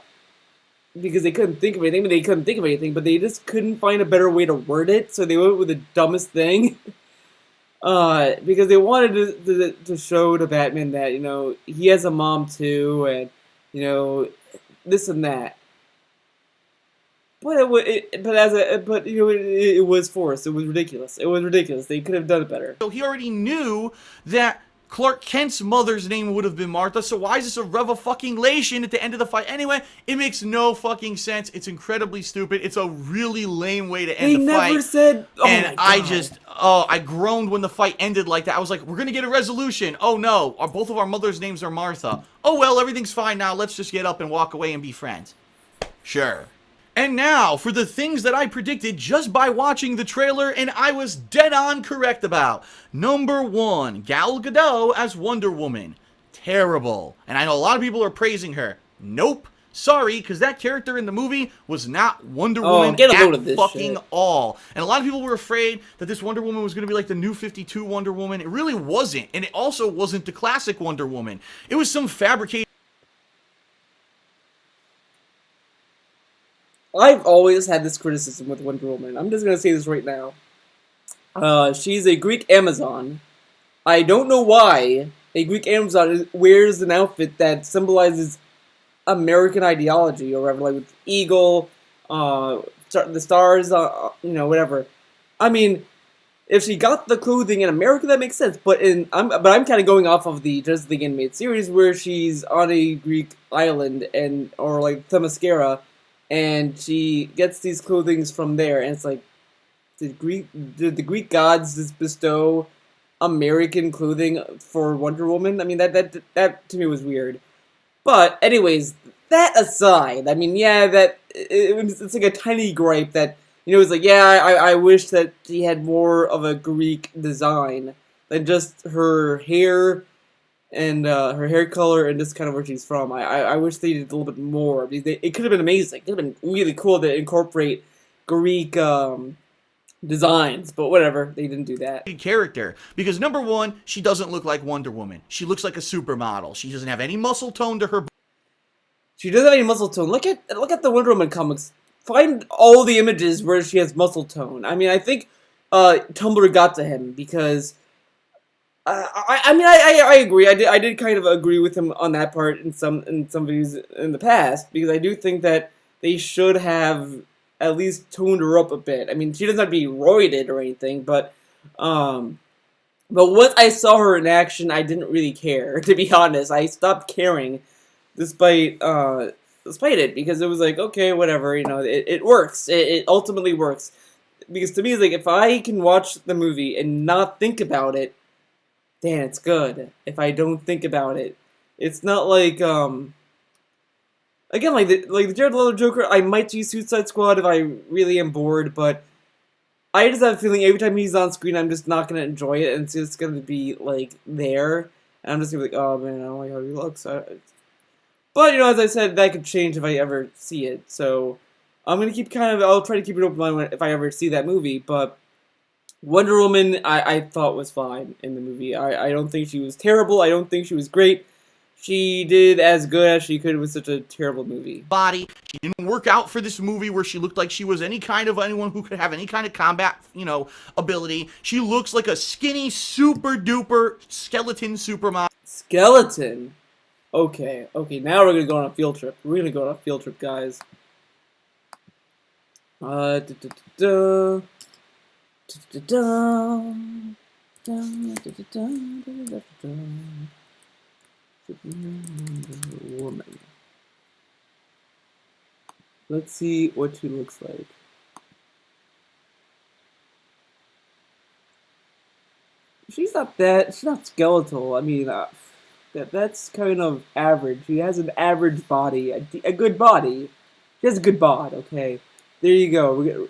because they couldn't think of anything, but they couldn't think of anything, but they just couldn't find a better way to word it, so they went with the dumbest thing. Because they wanted to show to Batman that, he has a mom too, and, this and that. But it was forced. It was ridiculous. It was ridiculous. They could have done it better. So he already knew that Clark Kent's mother's name would have been Martha, so why is this a revelation at the end of the fight? Anyway, it makes no fucking sense. It's incredibly stupid. It's a really lame way to end the fight. They never said, oh and my God. I groaned when the fight ended like that. I was like, we're gonna get a resolution. Oh no, both of our mother's names are Martha. Oh well, everything's fine now. Let's just get up and walk away and be friends. Sure. And now, for the things that I predicted just by watching the trailer and I was dead on correct about. Number 1, Gal Gadot as Wonder Woman. Terrible. And I know a lot of people are praising her. Nope. Sorry, because that character in the movie was not Wonder Woman get a load at of this fucking shit. all. And a lot of people were afraid that this Wonder Woman was going to be like the new 52 Wonder Woman. It really wasn't. And it also wasn't the classic Wonder Woman. It was some fabricated... I've always had this criticism with Wonder Woman. I'm just gonna say this right now. She's a Greek Amazon. I don't know why a Greek Amazon wears an outfit that symbolizes American ideology, or whatever, like with eagle, the stars, whatever. I mean, if she got the clothing in America, that makes sense. But I'm kind of going off of the Justice League animated series, where she's on a Greek island or like Themyscira, and she gets these clothings from there, and it's like, did the Greek gods just bestow American clothing for Wonder Woman? I mean, that to me was weird. But anyways, that aside, I mean, yeah, it's like a tiny gripe that, it's like, yeah, I wish that she had more of a Greek design than just her hair and her hair color and just kind of where she's from. I wish they did a little bit more. It could have been amazing. It could have been really cool to incorporate Greek designs, but whatever, they didn't do that. Character, because number 1, she doesn't look like Wonder Woman. She looks like a supermodel. She doesn't have any muscle tone to her. She doesn't have any muscle tone. Look at the Wonder Woman comics. Find all the images where she has muscle tone. I mean, I think Tumblr got to him because I agree. I did kind of agree with him on that part in some videos in the past, because I do think that they should have at least toned her up a bit. I mean, she doesn't have to be roided or anything, but once I saw her in action, I didn't really care. To be honest, I stopped caring, despite it, because it was like, okay, whatever, it works. It ultimately works, because to me, it's like, if I can watch the movie and not think about it, then it's good. If I don't think about it, it's not like again, like the Jared Leto Joker. I might do Suicide Squad if I really am bored, but I just have a feeling every time he's on screen, I'm just not gonna enjoy it, and it's just gonna be like there, and I'm just gonna be like, oh man, I don't like how he looks. But as I said, that could change if I ever see it. So I'm gonna I'll try to keep it open mind if I ever see that movie. But Wonder Woman, I thought was fine in the movie. I don't think she was terrible. I don't think she was great. She did as good as she could with such a terrible movie. Body. She didn't work out for this movie where she looked like she was anyone who could have any kind of combat, ability. She looks like a skinny, super duper skeleton supermodel. Skeleton? Okay, now we're gonna go on a field trip. We're gonna go on a field trip, guys. Woman. Let's see what she looks like. she's not that. She's not skeletal. I mean, that's kind of average. She has an average body, a good body. She has a good bod. Okay, there you go.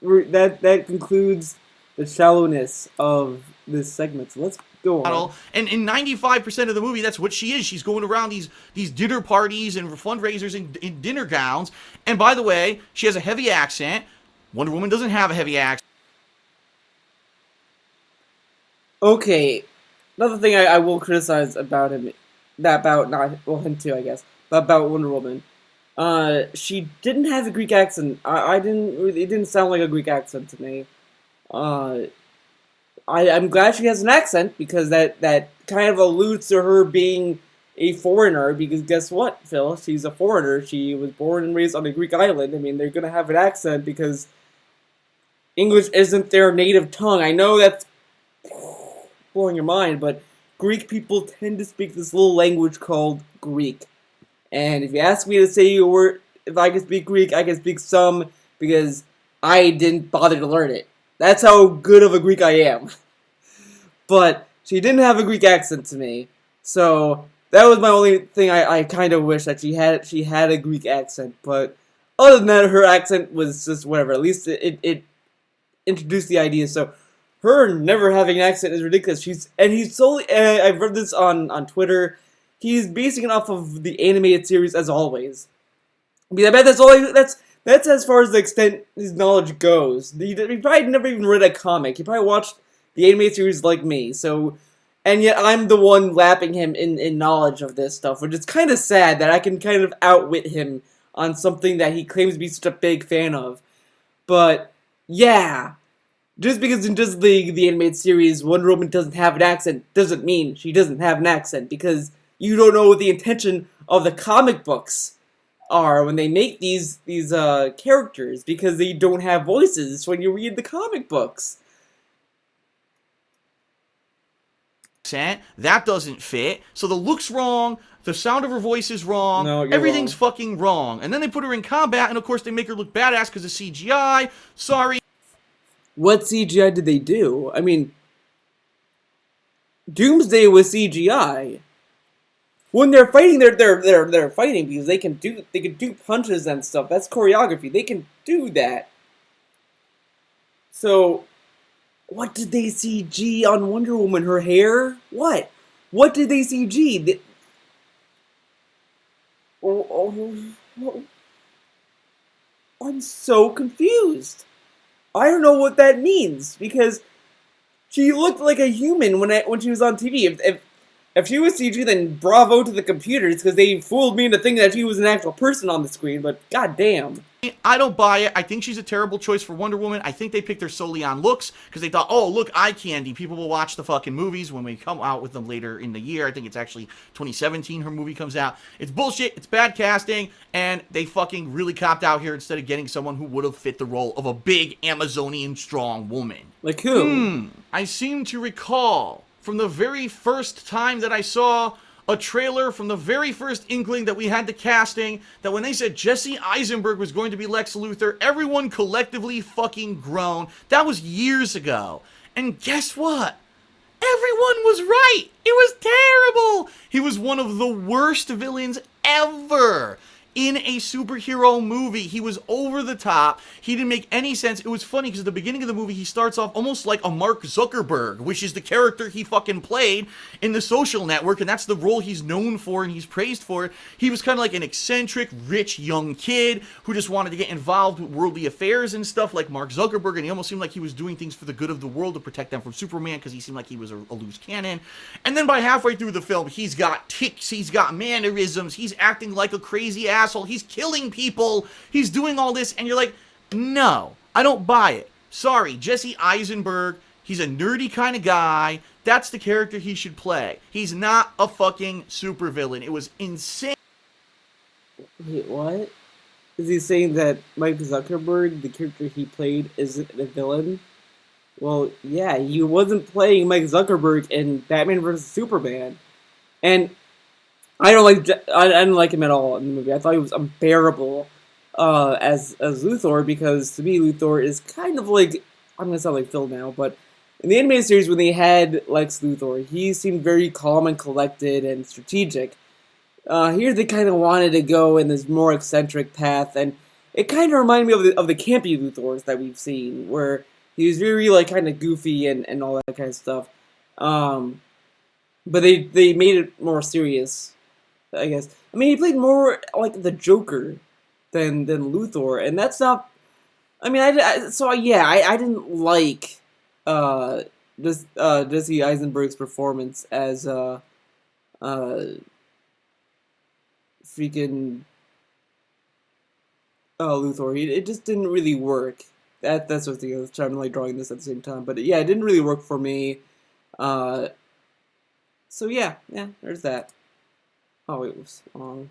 That concludes the shallowness of this segment. So let's go on. And in 95% of the movie, that's what she is. She's going around these dinner parties and fundraisers in dinner gowns. And by the way, she has a heavy accent. Wonder Woman doesn't have a heavy accent. Okay, another thing I will criticize about him, him too, I guess, but about Wonder Woman. She didn't have a Greek accent. I didn't. It didn't sound like a Greek accent to me. Uh, I'm glad she has an accent because that kind of alludes to her being a foreigner. Because guess what, Phil? She's a foreigner. She was born and raised on a Greek island. I mean, they're gonna have an accent because English isn't their native tongue. I know that's blowing your mind, but Greek people tend to speak this little language called Greek. And if you ask me to say a word, if I can speak Greek, I can speak some because I didn't bother to learn it. That's how good of a Greek I am. But she didn't have a Greek accent to me, so that was my only thing. I kind of wish that she had a Greek accent. But other than that, her accent was just whatever. At least it introduced the idea. So her never having an accent is ridiculous. He's solely. And I've read this on Twitter. He's basing it off of the animated series as always. I mean, I bet that's as far as the extent his knowledge goes. He probably never even read a comic. He probably watched the animated series like me. So, and yet I'm the one lapping him in knowledge of this stuff, which is kind of sad that I can kind of outwit him on something that he claims to be such a big fan of. But yeah, just because in just the animated series Wonder Woman doesn't have an accent doesn't mean she doesn't have an accent, because you don't know what the intention of the comic books are when they make these characters, because they don't have voices when you read the comic books. That doesn't fit. So the look's wrong. The sound of her voice is wrong. No, you're Everything's wrong. fucking wrong. And then they put her in combat, and of course they make her look badass because of CGI. Sorry. What CGI did they do? I mean, Doomsday was CGI. When they're fighting, they're fighting because they can do punches and stuff. That's choreography. They can do that. So, what did they CG on Wonder Woman? Her hair? What? What did they CG? I'm so confused. I don't know what that means, because she looked like a human when she was on TV. If she was CG, then bravo to the computers, because they fooled me into thinking that she was an actual person on the screen, but goddamn. I don't buy it. I think she's a terrible choice for Wonder Woman. I think they picked her solely on looks because they thought, oh, look, eye candy. People will watch the fucking movies when we come out with them later in the year. I think it's actually 2017 her movie comes out. It's bullshit. It's bad casting. And they fucking really copped out here instead of getting someone who would have fit the role of a big Amazonian strong woman. Like who? I seem to recall from the very first time that I saw a trailer, from the very first inkling that we had the casting, that when they said Jesse Eisenberg was going to be Lex Luthor, everyone collectively fucking groaned. That was years ago. And guess what? Everyone was right. It was terrible. He was one of the worst villains ever in a superhero movie. He was over the top. He didn't make any sense. It was funny because at the beginning of the movie, he starts off almost like a Mark Zuckerberg, which is the character he fucking played in The Social Network, and that's the role he's known for and he's praised for. He was kind of like an eccentric, rich, young kid who just wanted to get involved with worldly affairs and stuff like Mark Zuckerberg, and he almost seemed like he was doing things for the good of the world to protect them from Superman because he seemed like he was a loose cannon. And then by halfway through the film, he's got tics, he's got mannerisms, he's acting like a crazy asshole, he's killing people, he's doing all this, and you're like, no, I don't buy it. Sorry, Jesse Eisenberg, he's a nerdy kind of guy. That's the character he should play. He's not a fucking supervillain. It was insane. Wait, what? Is he saying that Mike Zuckerberg, the character he played, isn't a villain? Well, yeah, he wasn't playing Mike Zuckerberg in Batman vs. Superman. And I didn't like him at all in the movie. I thought he was unbearable as Luthor, because to me Luthor is kind of like, I'm gonna sound like Phil now, but in the animated series when they had Lex Luthor, he seemed very calm and collected and strategic. Here they kind of wanted to go in this more eccentric path, and it kind of reminded me of the campy Luthors that we've seen, where he was very like kind of goofy and all that kind of stuff. Um, but they made it more serious, I guess. I mean, he played more like the Joker than Luthor, and that's not. I mean, I didn't like uh Jesse Eisenberg's performance as uh freaking Luthor. It just didn't really work. That's what I was trying to like drawing this at the same time, but yeah, it didn't really work for me. Uh, so yeah, there's that. Oh, it was wrong.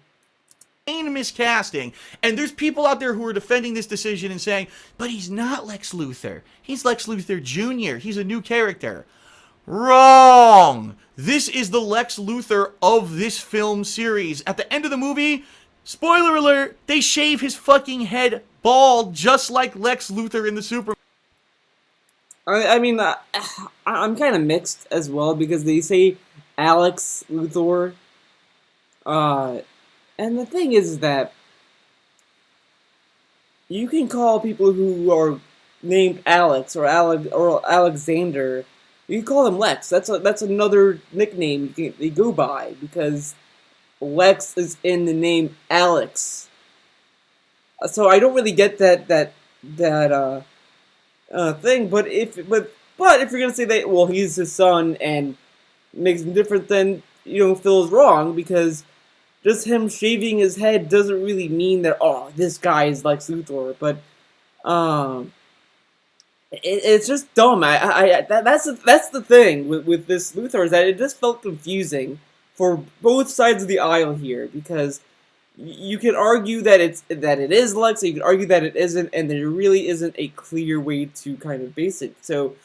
Miscasting. And there's people out there who are defending this decision and saying, but he's not Lex Luthor. He's Lex Luthor Jr. He's a new character. Wrong! This is the Lex Luthor of this film series. At the end of the movie, spoiler alert, they shave his fucking head bald just like Lex Luthor in the Superman. I mean, I'm kind of mixed as well because they say Alex Luthor. And the thing is that you can call people who are named Alex or Alexander. You can call them Lex. That's another nickname they go by because Lex is in the name Alex. So I don't really get that thing. But if you're gonna say that, well, he's his son and makes him different, then Phil is wrong because just him shaving his head doesn't really mean that this guy is Lex Luthor. But it's just dumb. That's the thing with this Luthor is that it just felt confusing for both sides of the aisle here because you can argue that it is Lex, and you can argue that it isn't, and there really isn't a clear way to kind of base it. So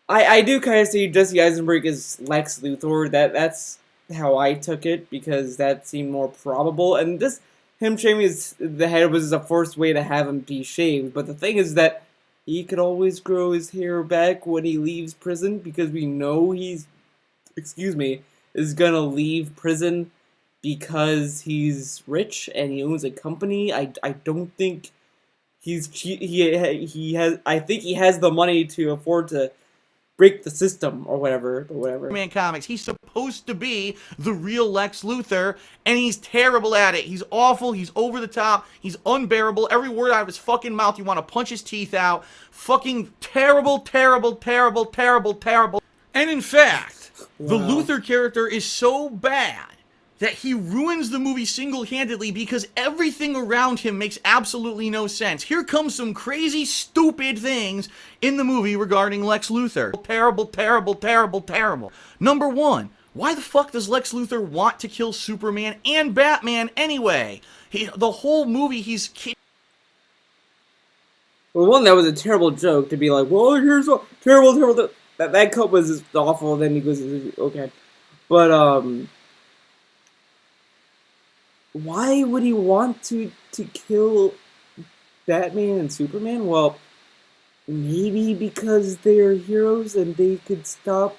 I do kind of say Jesse Eisenberg is Lex Luthor. That's how I took it because that seemed more probable, and just him shaving the head was the first way to have him be shaved. But the thing is that he could always grow his hair back when he leaves prison because we know is gonna leave prison because he's rich and he owns a company. I don't think he has. I think he has the money to afford to break the system or whatever. Superman comics. He's supposed to be the real Lex Luthor, and he's terrible at it. He's awful. He's over the top. He's unbearable. Every word out of his fucking mouth, you want to punch his teeth out. Fucking terrible, terrible, terrible, terrible, terrible. And in fact, the Luthor character is so bad that he ruins the movie single-handedly because everything around him makes absolutely no sense. Here comes some crazy, stupid things in the movie regarding Lex Luthor. Terrible, terrible, terrible, terrible. Number one, why the fuck does Lex Luthor want to kill Superman and Batman anyway? The whole movie, he's Well, one, that was a terrible joke to be like, well, here's what terrible. That cut was just awful. Then he goes, okay, but why would he want to kill Batman and Superman? Well, maybe because they're heroes and they could stop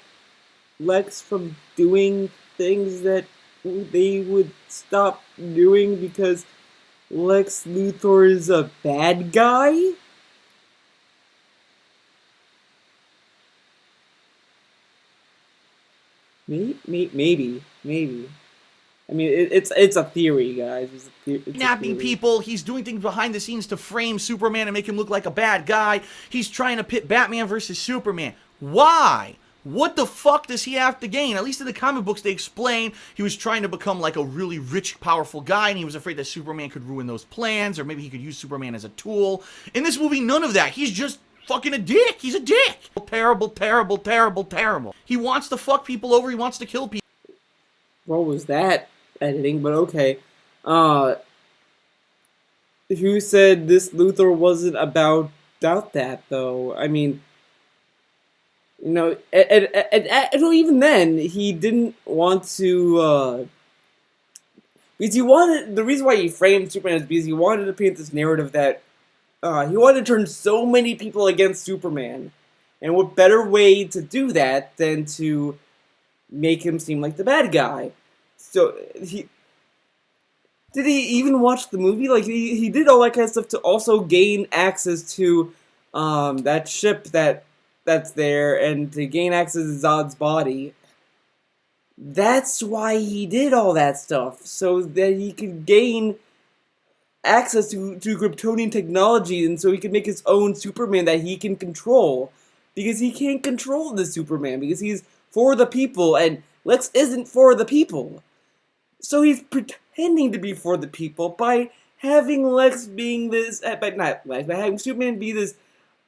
Lex from doing things that they would stop doing because Lex Luthor is a bad guy? Maybe. I mean, it's a theory, guys. It's kidnapping people. He's doing things behind the scenes to frame Superman and make him look like a bad guy. He's trying to pit Batman versus Superman. Why? What the fuck does he have to gain? At least in the comic books, they explain he was trying to become like a really rich, powerful guy, and he was afraid that Superman could ruin those plans, or maybe he could use Superman as a tool. In this movie, none of that. He's just fucking a dick. He's a dick. Terrible, terrible, terrible, terrible. He wants to fuck people over. He wants to kill people. What was that? Editing, but okay. Who said this Luthor wasn't about that though? I mean, and even then he didn't want to. Because the reason why he framed Superman is because he wanted to paint this narrative that he wanted to turn so many people against Superman, And what better way to do that than to make him seem like the bad guy? So he did he even watch the movie? Like he did all that kind of stuff to also gain access to that ship that's there and to gain access to Zod's body. That's why he did all that stuff, so that he could gain access to Kryptonian technology, and so he can make his own Superman that he can control. Because he can't control the Superman, because he's for the people, and Lex isn't for the people. So he's pretending to be for the people by having Lex being this, but not Lex, but having Superman be this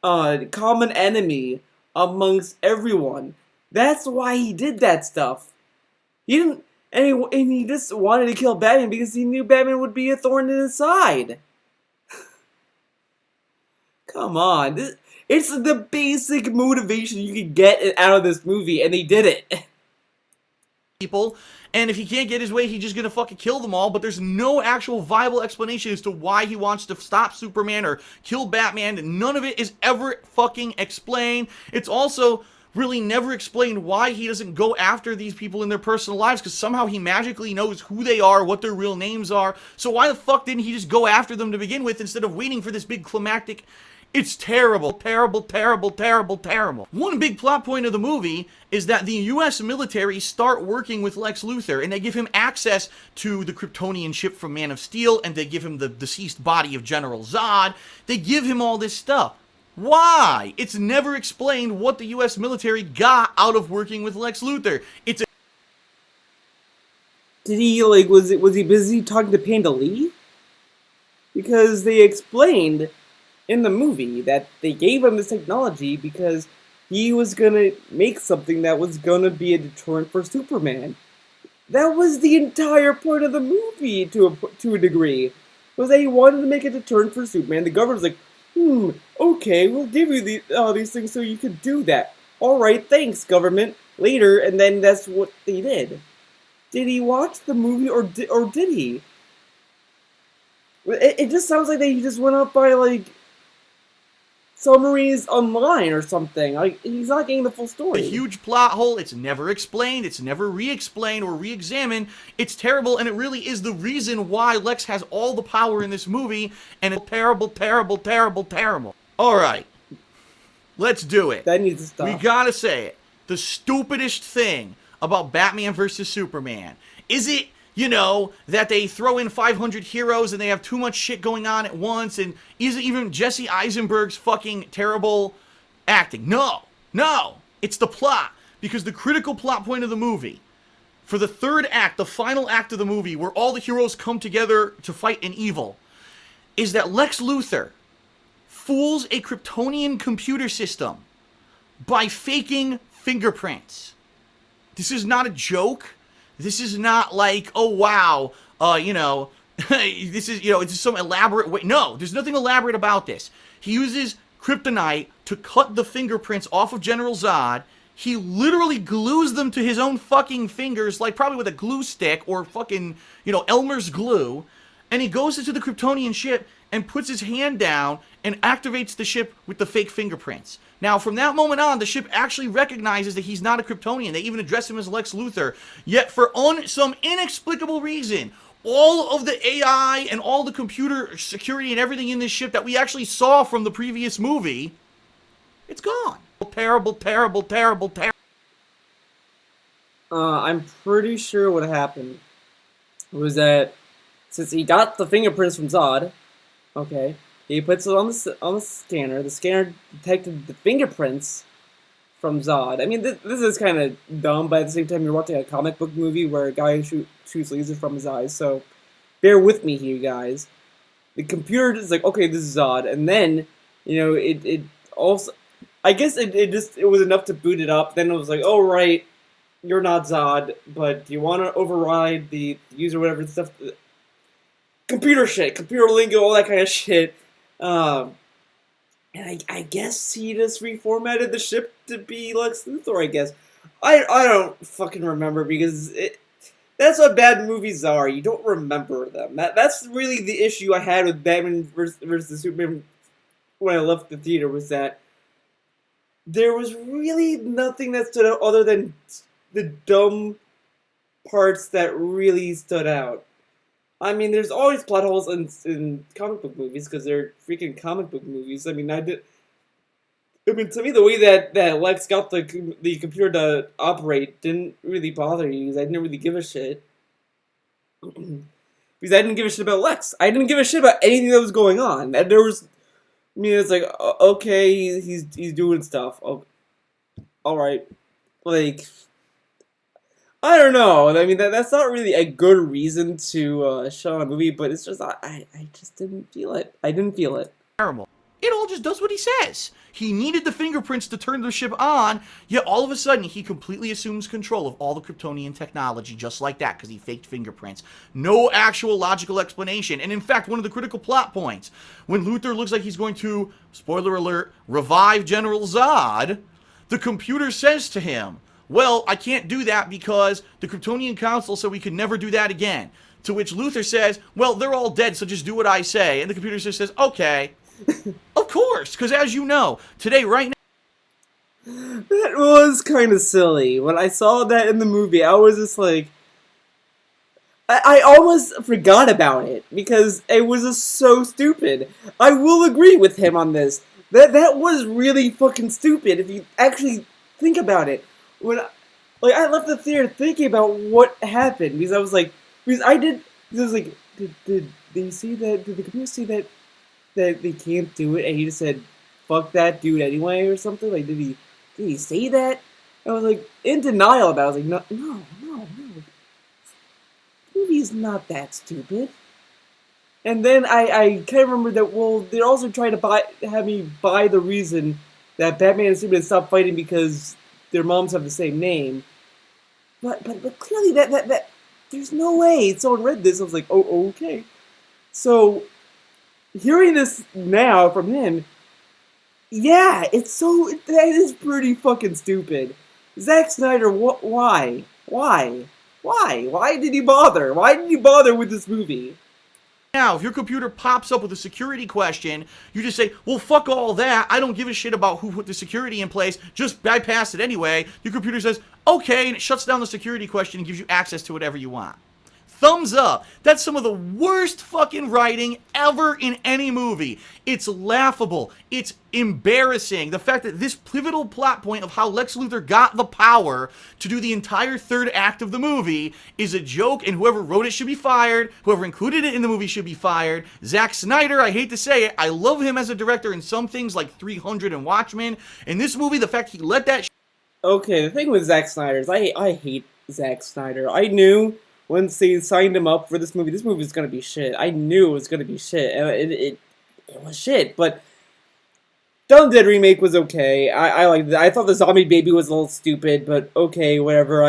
common enemy amongst everyone. That's why he did that stuff. He didn't, and he just wanted to kill Batman because he knew Batman would be a thorn in his side. Come on, it's the basic motivation you can get out of this movie, and they did it. People, and if he can't get his way, he's just gonna fucking kill them all, but there's no actual viable explanation as to why he wants to stop Superman or kill Batman, and none of it is ever fucking explained. It's also really never explained why he doesn't go after these people in their personal lives, because somehow he magically knows who they are, what their real names are. So why the fuck didn't he just go after them to begin with instead of waiting for this big climactic? It's terrible, terrible, terrible, terrible, terrible. One big plot point of the movie is that the US military start working with Lex Luthor, and they give him access to the Kryptonian ship from Man of Steel, and they give him the deceased body of General Zod. They give him all this stuff. Why? It's never explained what the US military got out of working with Lex Luthor. It's a Did he, like, was he busy talking to Panda Lee? Because they explained in the movie that they gave him this technology because he was gonna make something that was gonna be a deterrent for Superman. That was the entire point of the movie, to a degree, was that he wanted to make a deterrent for Superman. The government's like, okay, we'll give you these things so you can do that. Alright, thanks, government. Later, and then that's what they did. Did he watch the movie, or did he? It just sounds like he just went up by, like, summaries online or something. Like, he's not getting the full story. A huge plot hole. It's never explained. It's never re-explained or re-examined. It's terrible, and it really is the reason why Lex has all the power in this movie, and it's terrible, terrible, terrible, terrible. Alright. Let's do it. That needs to stop. We gotta say it. The stupidest thing about Batman vs. Superman is it, that they throw in 500 heroes and they have too much shit going on at once, and even Jesse Eisenberg's fucking terrible acting. No. It's the plot. Because the critical plot point of the movie, for the third act, the final act of the movie, where all the heroes come together to fight an evil, is that Lex Luthor fools a Kryptonian computer system by faking fingerprints. This is not a joke. This is not like, oh wow, this is, it's just some elaborate way. No, there's nothing elaborate about this. He uses kryptonite to cut the fingerprints off of General Zod. He literally glues them to his own fucking fingers, like probably with a glue stick or fucking, Elmer's glue. And he goes into the Kryptonian ship and puts his hand down and activates the ship with the fake fingerprints. Now, from that moment on, the ship actually recognizes that he's not a Kryptonian. They even address him as Lex Luthor. Yet, for some inexplicable reason, all of the AI and all the computer security and everything in this ship that we actually saw from the previous movie, it's gone. Terrible, terrible, terrible, terrible. I'm pretty sure what happened was that since he got the fingerprints from Zod, okay, he puts it on the scanner. The scanner detected the fingerprints from Zod. I mean, this is kind of dumb, but at the same time, you're watching a comic book movie where a guy shoots lasers from his eyes, so bear with me here, guys. The computer is like, okay, this is Zod, and then, it also, I guess it was enough to boot it up. Then it was like, oh, right, you're not Zod, but do you want to override the user, whatever stuff? Computer shit, computer lingo, all that kind of shit. And I guess he just reformatted the ship to be Lex Luthor, I guess. I don't fucking remember, because that's what bad movies are. You don't remember them. That's really the issue I had with Batman versus Superman when I left the theater, was that there was really nothing that stood out other than the dumb parts that really stood out. I mean, there's always plot holes in comic book movies because they're freaking comic book movies. I mean, to me, the way that Lex got the computer to operate didn't really bother you because I didn't really give a shit. Because I didn't give a shit about Lex. I didn't give a shit about anything that was going on. And there was, I mean, it's like, okay, he's doing stuff. Oh, all right, like, I don't know. I mean, that's not really a good reason to shut on a movie, but it's just I just didn't feel it. I didn't feel it. Terrible. It all just does what he says. He needed the fingerprints to turn the ship on, yet all of a sudden he completely assumes control of all the Kryptonian technology just like that because he faked fingerprints. No actual logical explanation. And in fact, one of the critical plot points, when Luthor looks like he's going to, spoiler alert, revive General Zod, the computer says to him, well, I can't do that because the Kryptonian Council said we could never do that again. To which Luthor says, well, they're all dead, so just do what I say. And the computer just says, okay. Of course, because as you know, today, right now... That was kind of silly. When I saw that in the movie, I was just like... I almost forgot about it, because it was just so stupid. I will agree with him on this. That was really fucking stupid, if you actually think about it. When I left the theater thinking about what happened, because I was like... Because it was like, did they see that? Did the computer see that they can't do it, and he just said, "Fuck that dude" anyway, or something? Like, did he say that? I was like in denial about it. I was like, no. The movie's not that stupid. And then I kind of remember that. Well, they're also trying to have me buy the reason that Batman and Superman stopped fighting because their moms have the same name. But clearly that there's no way someone read this. I was like, oh, okay. So hearing this now from him, yeah, that is pretty fucking stupid. Zack Snyder, why? Why did he bother? Why did he bother with this movie? Now, if your computer pops up with a security question, you just say, well, fuck all that. I don't give a shit about who put the security in place. Just bypass it anyway. Your computer says, okay, and it shuts down the security question and gives you access to whatever you want. Thumbs up. That's some of the worst fucking writing ever in any movie. It's laughable. It's embarrassing. The fact that this pivotal plot point of how Lex Luthor got the power to do the entire third act of the movie is a joke, and whoever wrote it should be fired. Whoever included it in the movie should be fired. Zack Snyder, I hate to say it, I love him as a director in some things like 300 and Watchmen. In this movie, the fact he let that... Okay, the thing with Zack Snyder is I hate Zack Snyder. I knew... Once they signed him up for this movie was gonna be shit. I knew it was gonna be shit, and it was shit. But Dawn of the Dead remake was okay. I liked it. I thought the zombie baby was a little stupid, but okay, whatever.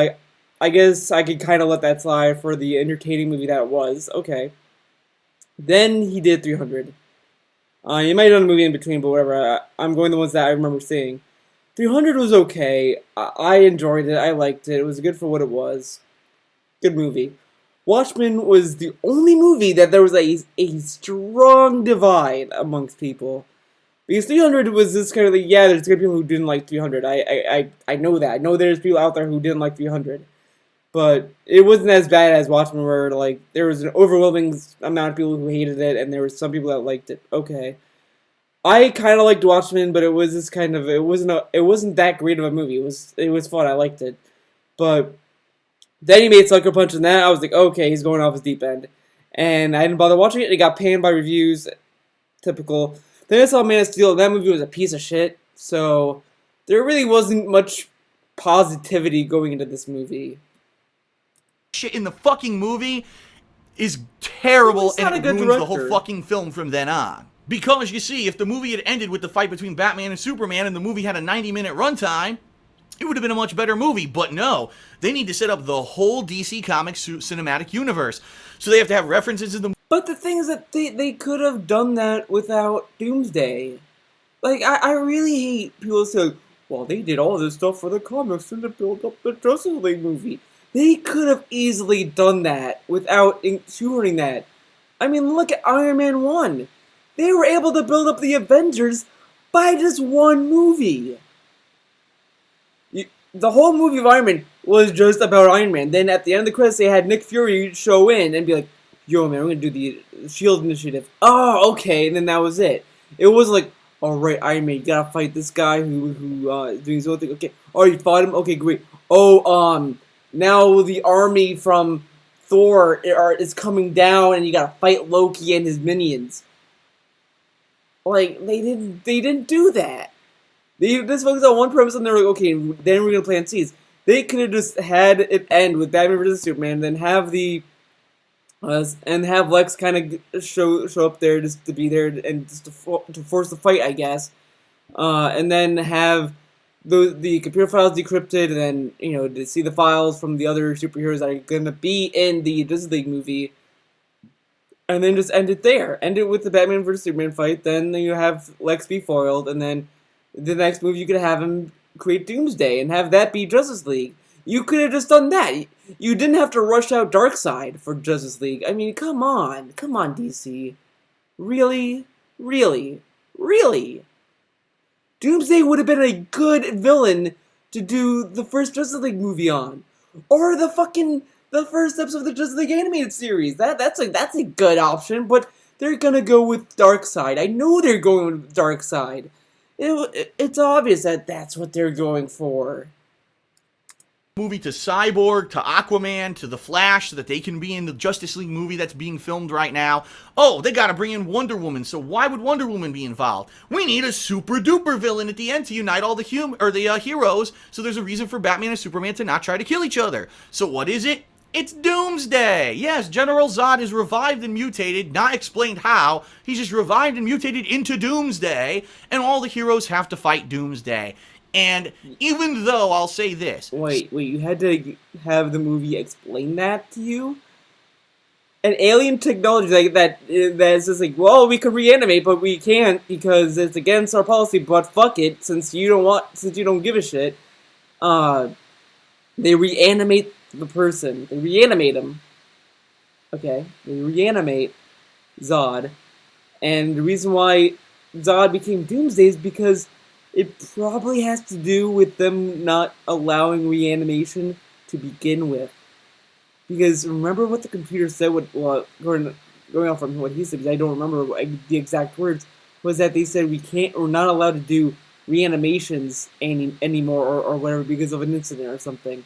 I guess I could kind of let that slide for the entertaining movie that it was. Okay. Then he did 300. He might have done a movie in between, but whatever. I'm going the ones that I remember seeing. 300 was okay. I enjoyed it. I liked it. It was good for what it was. Good movie. Watchmen was the only movie that there was a strong divide amongst people. Because 300 was this kind of like, yeah, there's good people who didn't like 300. I know that. I know there's people out there who didn't like 300. But it wasn't as bad as Watchmen where, like, there was an overwhelming amount of people who hated it, and there were some people that liked it. Okay. I kind of liked Watchmen, but it was this kind of, it wasn't that great of a movie. It was fun. I liked it. But then he made Sucker Punch, and then I was like, okay, he's going off his deep end. And I didn't bother watching it. It got panned by reviews. Typical. Then I saw Man of Steel, and that movie was a piece of shit. So there really wasn't much positivity going into this movie. Shit in the fucking movie is terrible, and it ruins the whole fucking film from then on. Because, you see, if the movie had ended with the fight between Batman and Superman, and the movie had a 90-minute runtime, it would have been a much better movie, but no. They need to set up the whole DC Comics cinematic universe. So they have to have references in the... But the thing is that they could have done that without Doomsday. Like, I really hate people saying, well, they did all this stuff for the comics and to build up the Justice League movie. They could have easily done that without ensuring that. I mean, look at Iron Man 1. They were able to build up the Avengers by just one movie. the whole movie of Iron Man was just about Iron Man. Then at the end of the credits, they had Nick Fury show in and be like, "Yo, man, we're gonna do the Shield Initiative." Oh, okay, and then that was it. It was like, "All right, Iron Man, you gotta fight this guy who is doing his own thing." Okay, oh, you fought him. Okay, great. Oh, now the army from Thor is coming down, and you gotta fight Loki and his minions. Like they didn't do that. They just focused on one premise, and they're like, okay, then we're gonna plant seeds. They could have just had it end with Batman vs Superman, and then have and have Lex kind of show up there just to be there and just to force the fight, I guess. And then have the computer files decrypted, and then to see the files from the other superheroes that are gonna be in the Justice League movie. And then just end it there. End it with the Batman vs Superman fight. Then you have Lex be foiled, and then the next movie you could have him create Doomsday and have that be Justice League. You could have just done that. You didn't have to rush out Darkseid for Justice League. I mean, come on, DC, really, really, really. Doomsday would have been a good villain to do the first Justice League movie on, or the first episode of the Justice League animated series. That's a good option, but they're gonna go with Darkseid. I know they're going with Darkseid. It's obvious that that's what they're going for. Movie to Cyborg, to Aquaman, to The Flash, so that they can be in the Justice League movie that's being filmed right now. Oh, they gotta bring in Wonder Woman, so why would Wonder Woman be involved? We need a super duper villain at the end to unite all the heroes, so there's a reason for Batman and Superman to not try to kill each other. So what is it? It's Doomsday! Yes, General Zod is revived and mutated, not explained how. He's just revived and mutated into Doomsday, and all the heroes have to fight Doomsday. And even though I'll say this... Wait, you had to have the movie explain that to you? An alien technology that's just like, well, we could reanimate, but we can't because it's against our policy, but fuck it, since you don't give a shit. They reanimate the person. They reanimate him. Okay, they reanimate Zod. And the reason why Zod became Doomsday is because it probably has to do with them not allowing reanimation to begin with. Because remember what the computer said, going off from what he said, because I don't remember the exact words, was that they said we're not allowed to do reanimations anymore or whatever because of an incident or something.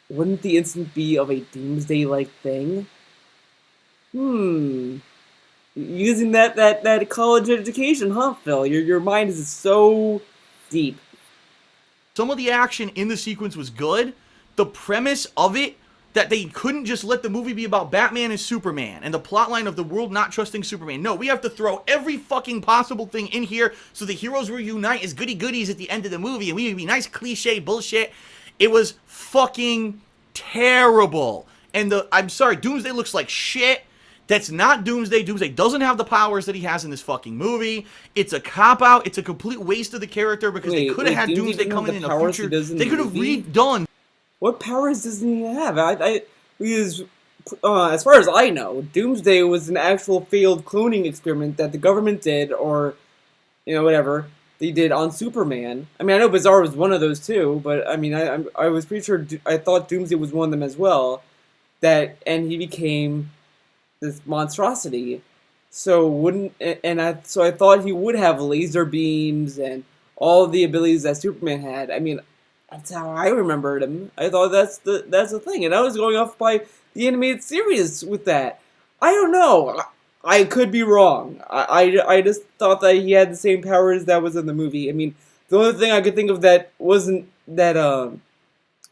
Wouldn't the incident be of a Doomsday-like thing? Using that college education, huh, Phil? Your mind is so deep. Some of the action in the sequence was good. The premise of it, that they couldn't just let the movie be about Batman and Superman and the plotline of the world not trusting Superman. No, we have to throw every fucking possible thing in here so the heroes reunite as goody-goodies at the end of the movie and we would be nice cliche bullshit. It was fucking terrible. And I'm sorry, Doomsday looks like shit. That's not Doomsday. Doomsday doesn't have the powers that he has in this fucking movie. It's a cop-out. It's a complete waste of the character because they could have had Doomsday coming in the future. They could have redone. What powers does he have? Because, as far as I know, Doomsday was an actual failed cloning experiment that the government did, or, whatever, they did on Superman. I mean, I know Bizarre was one of those too, but, I mean, I was pretty sure, I thought Doomsday was one of them as well, and he became this monstrosity. So I thought he would have laser beams and all the abilities that Superman had. I mean, that's how I remembered him. I thought that's the thing, and I was going off by the animated series with that. I don't know. I could be wrong. I just thought that he had the same powers that was in the movie. I mean, the only thing I could think of that wasn't that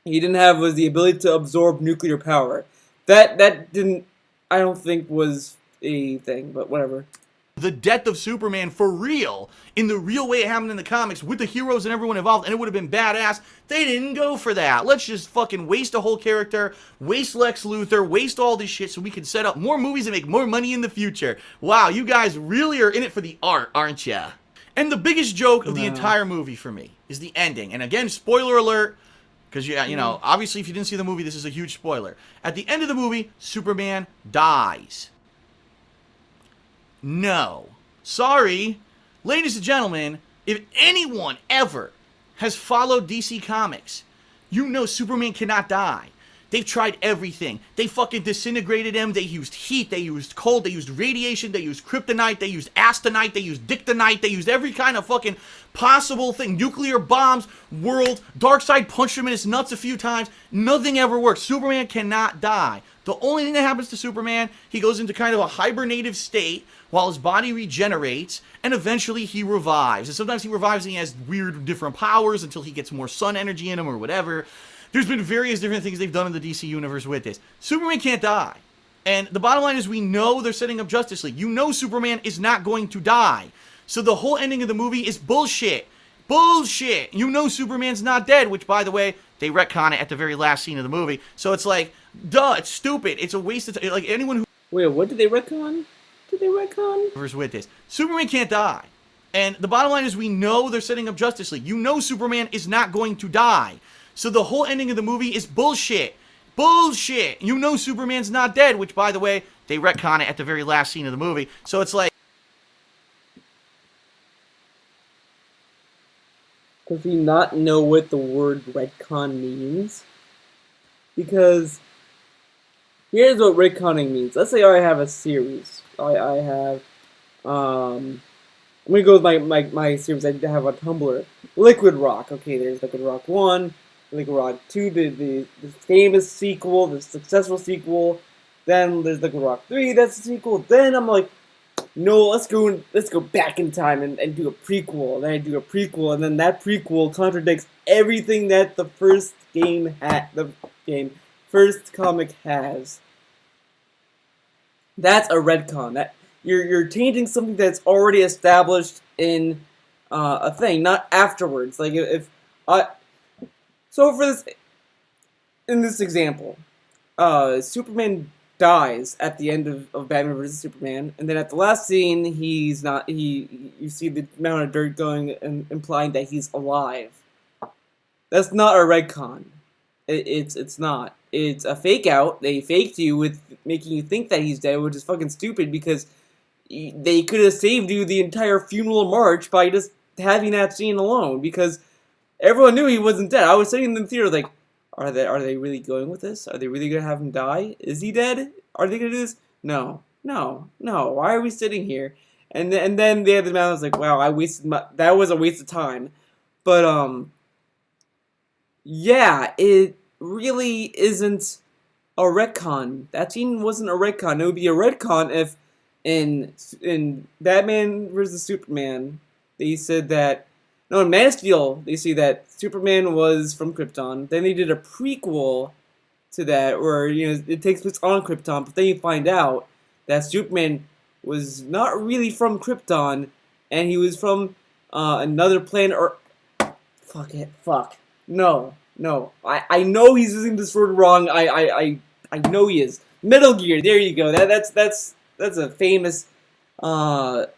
he didn't have was the ability to absorb nuclear power. That didn't, I don't think, was a thing, but whatever. The death of Superman for real, in the real way it happened in the comics, with the heroes and everyone involved, and it would have been badass. They didn't go for that. Let's just fucking waste a whole character, waste Lex Luthor, waste all this shit so we can set up more movies and make more money in the future. Wow, you guys really are in it for the art, aren't ya? And the biggest joke of the entire movie for me is the ending. And again, spoiler alert, because, obviously if you didn't see the movie, this is a huge spoiler. At the end of the movie, Superman dies. No. Sorry. Ladies and gentlemen, if anyone ever has followed DC Comics, You know Superman cannot die. They've tried everything. They fucking disintegrated him. They used heat. They used cold. They used radiation. They used kryptonite. They used astonite. They used dictonite. They used every kind of fucking possible thing. Nuclear bombs, world. Darkseid punched him in his nuts a few times. Nothing ever works. Superman cannot die. The only thing that happens to Superman, he goes into kind of a hibernative state while his body regenerates, and eventually he revives. And sometimes he revives and he has weird different powers until he gets more sun energy in him or whatever. There's been various different things they've done in the DC universe with this. Superman can't die. And the bottom line is we know they're setting up Justice League. You know Superman is not going to die. So the whole ending of the movie is bullshit. Bullshit. You know Superman's not dead, which, by the way, they retcon it at the very last scene of the movie. So it's like, duh, it's stupid. It's a waste of time. Like, anyone who... Wait, what did they retcon? Did they retcon? ...with this. Superman can't die. And the bottom line is we know they're setting up Justice League. You know Superman is not going to die. So the whole ending of the movie is bullshit. Bullshit. You know Superman's not dead, which, by the way, they retcon it at the very last scene of the movie. So it's like... Does he not know what the word retcon means? Because here's what retconning means. Let's say I have a series. I have, I'm gonna go with my series. I have a Tumblr. Liquid Rock. Okay, there's Liquid Rock 1, Liquid Rock 2, the famous sequel, the successful sequel. Then there's Liquid Rock 3, that's the sequel. Then I'm like, no, let's go back in time and do a prequel. And then I do a prequel, and then that prequel contradicts everything that the first first comic has. That's a retcon. That you're changing something that's already established in a thing, not afterwards. Like if I so for this in this example, Superman dies at the end of Batman vs Superman, and then at the last scene, you see the amount of dirt going and implying that he's alive. That's not a retcon. It's not. It's a fake out. They faked you with making you think that he's dead, which is fucking stupid because they could have saved you the entire funeral march by just having that scene alone, because everyone knew he wasn't dead. I was sitting in the theater like, Are they really going with this? Are they really gonna have him die? Is he dead? Are they gonna do this? No. Why are we sitting here? And then the other man was like, wow, that was a waste of time. But yeah, it really isn't a retcon. That scene wasn't a retcon. It would be a retcon if in Batman vs Superman they said that. No, in Man of Steel, they see that Superman was from Krypton. Then they did a prequel to that where, it takes place on Krypton, but then you find out that Superman was not really from Krypton, and he was from another planet, or... Fuck. No. I know he's using this word wrong. I know he is. Metal Gear, there you go. That's a famous game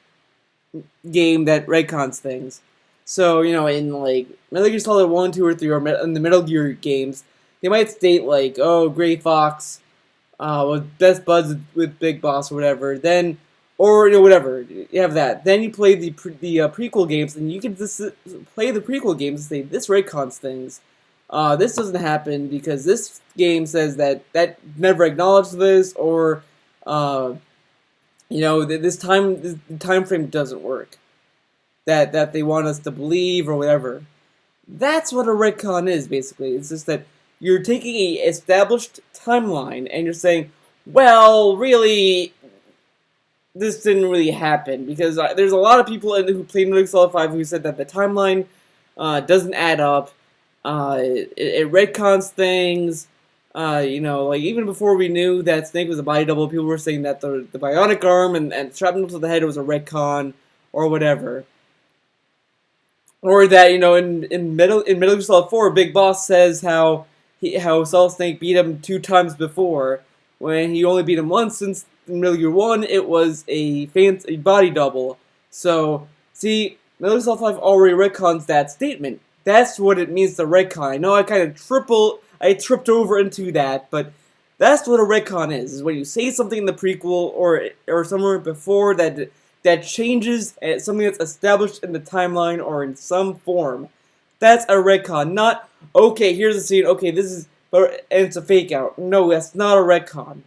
that retcons things. So, in, like, Metal Gear Solid 1, 2, or 3, or in the Metal Gear games, they might state, like, oh, Gray Fox was best buds with Big Boss or whatever. Then, or, whatever. You have that. Then you play the prequel games, and you can just play the prequel games and say, this retcons things. This doesn't happen because this game says that never acknowledged this, or, this time frame doesn't work. That they want us to believe or whatever. That's what a retcon is, basically. It's just that you're taking a established timeline and you're saying, well, really, this didn't really happen, because there's a lot of people who played Metal Gear Solid 5 who said that the timeline doesn't add up. It retcons things. Like even before we knew that Snake was a body double, people were saying that the bionic arm and shrapnel to the head was a retcon or whatever. Or that, in Metal Gear Solid 4, Big Boss says how Solid Snake beat him 2 times before, when he only beat him once, since in Metal Gear 1 it was a body double. So, see, Metal Gear Solid 5 already retcons that statement. That's what it means to retcon. I know I kind of tripped over into that, but that's what a retcon is when you say something in the prequel or somewhere before that changes something that's established in the timeline or in some form. That's a retcon, not, Okay, here's the scene. Okay, this is, but and it's a fake out. No, that's not a retcon.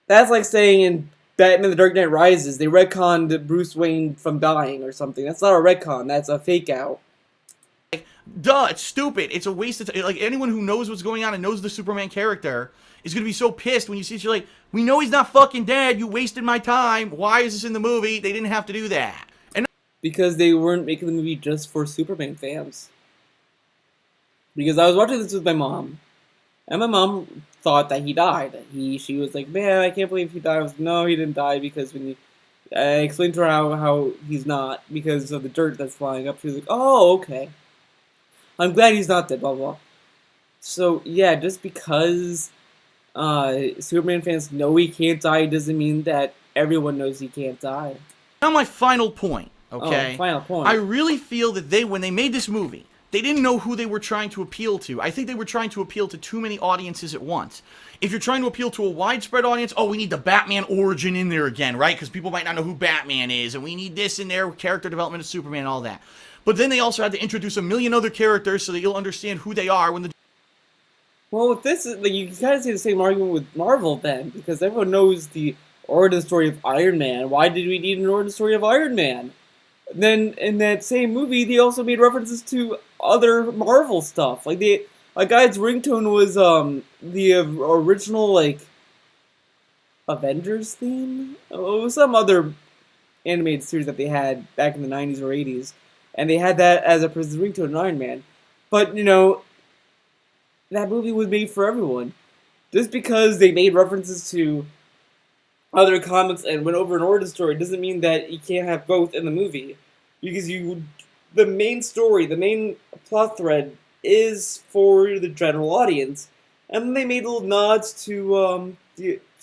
That's like saying in Batman: The Dark Knight Rises, they retconned Bruce Wayne from dying or something. That's not a retcon. That's a fake out. Duh, it's stupid. It's a waste of time. Like, anyone who knows what's going on and knows the Superman character is going to be so pissed when you see it. You're like, we know he's not fucking dead. You wasted my time. Why is this in the movie? They didn't have to do that. And Because they weren't making the movie just for Superman fans. Because I was watching this with my mom, and my mom thought that he died. She was like, "Man, I can't believe he died." I was like, "No, he didn't die because when you," I explained to her how he's not because of the dirt that's flying up. She was like, "Oh, okay. I'm glad he's not dead." Blah blah. So yeah, just because Superman fans know he can't die doesn't mean that everyone knows he can't die. now my final point, Oh, okay? final point. I really feel that when they made this movie, they didn't know who they were trying to appeal to. I think they were trying to appeal to too many audiences at once. If you're trying to appeal to a widespread audience, oh, we need the Batman origin in there again, right? Because people might not know who Batman is, and we need this in there, character development of Superman and all that. But then they also had to introduce a million other characters so that you'll understand who they are when the Well, with this, like, you can kind of say the same argument with Marvel then, because everyone knows the origin story of Iron Man. Why did we need an origin story of Iron Man? Then in that same movie, they also made references to other Marvel stuff. Like a guy's ringtone was the original like Avengers theme. Oh, it was some other animated series that they had back in the '90s or '80s, and they had that as a ringtone in Iron Man. But that movie was made for everyone. Just because they made references to other comics and went over an origin story doesn't mean that you can't have both in the movie. Because the main story, the main plot thread is for the general audience, and then they made little nods to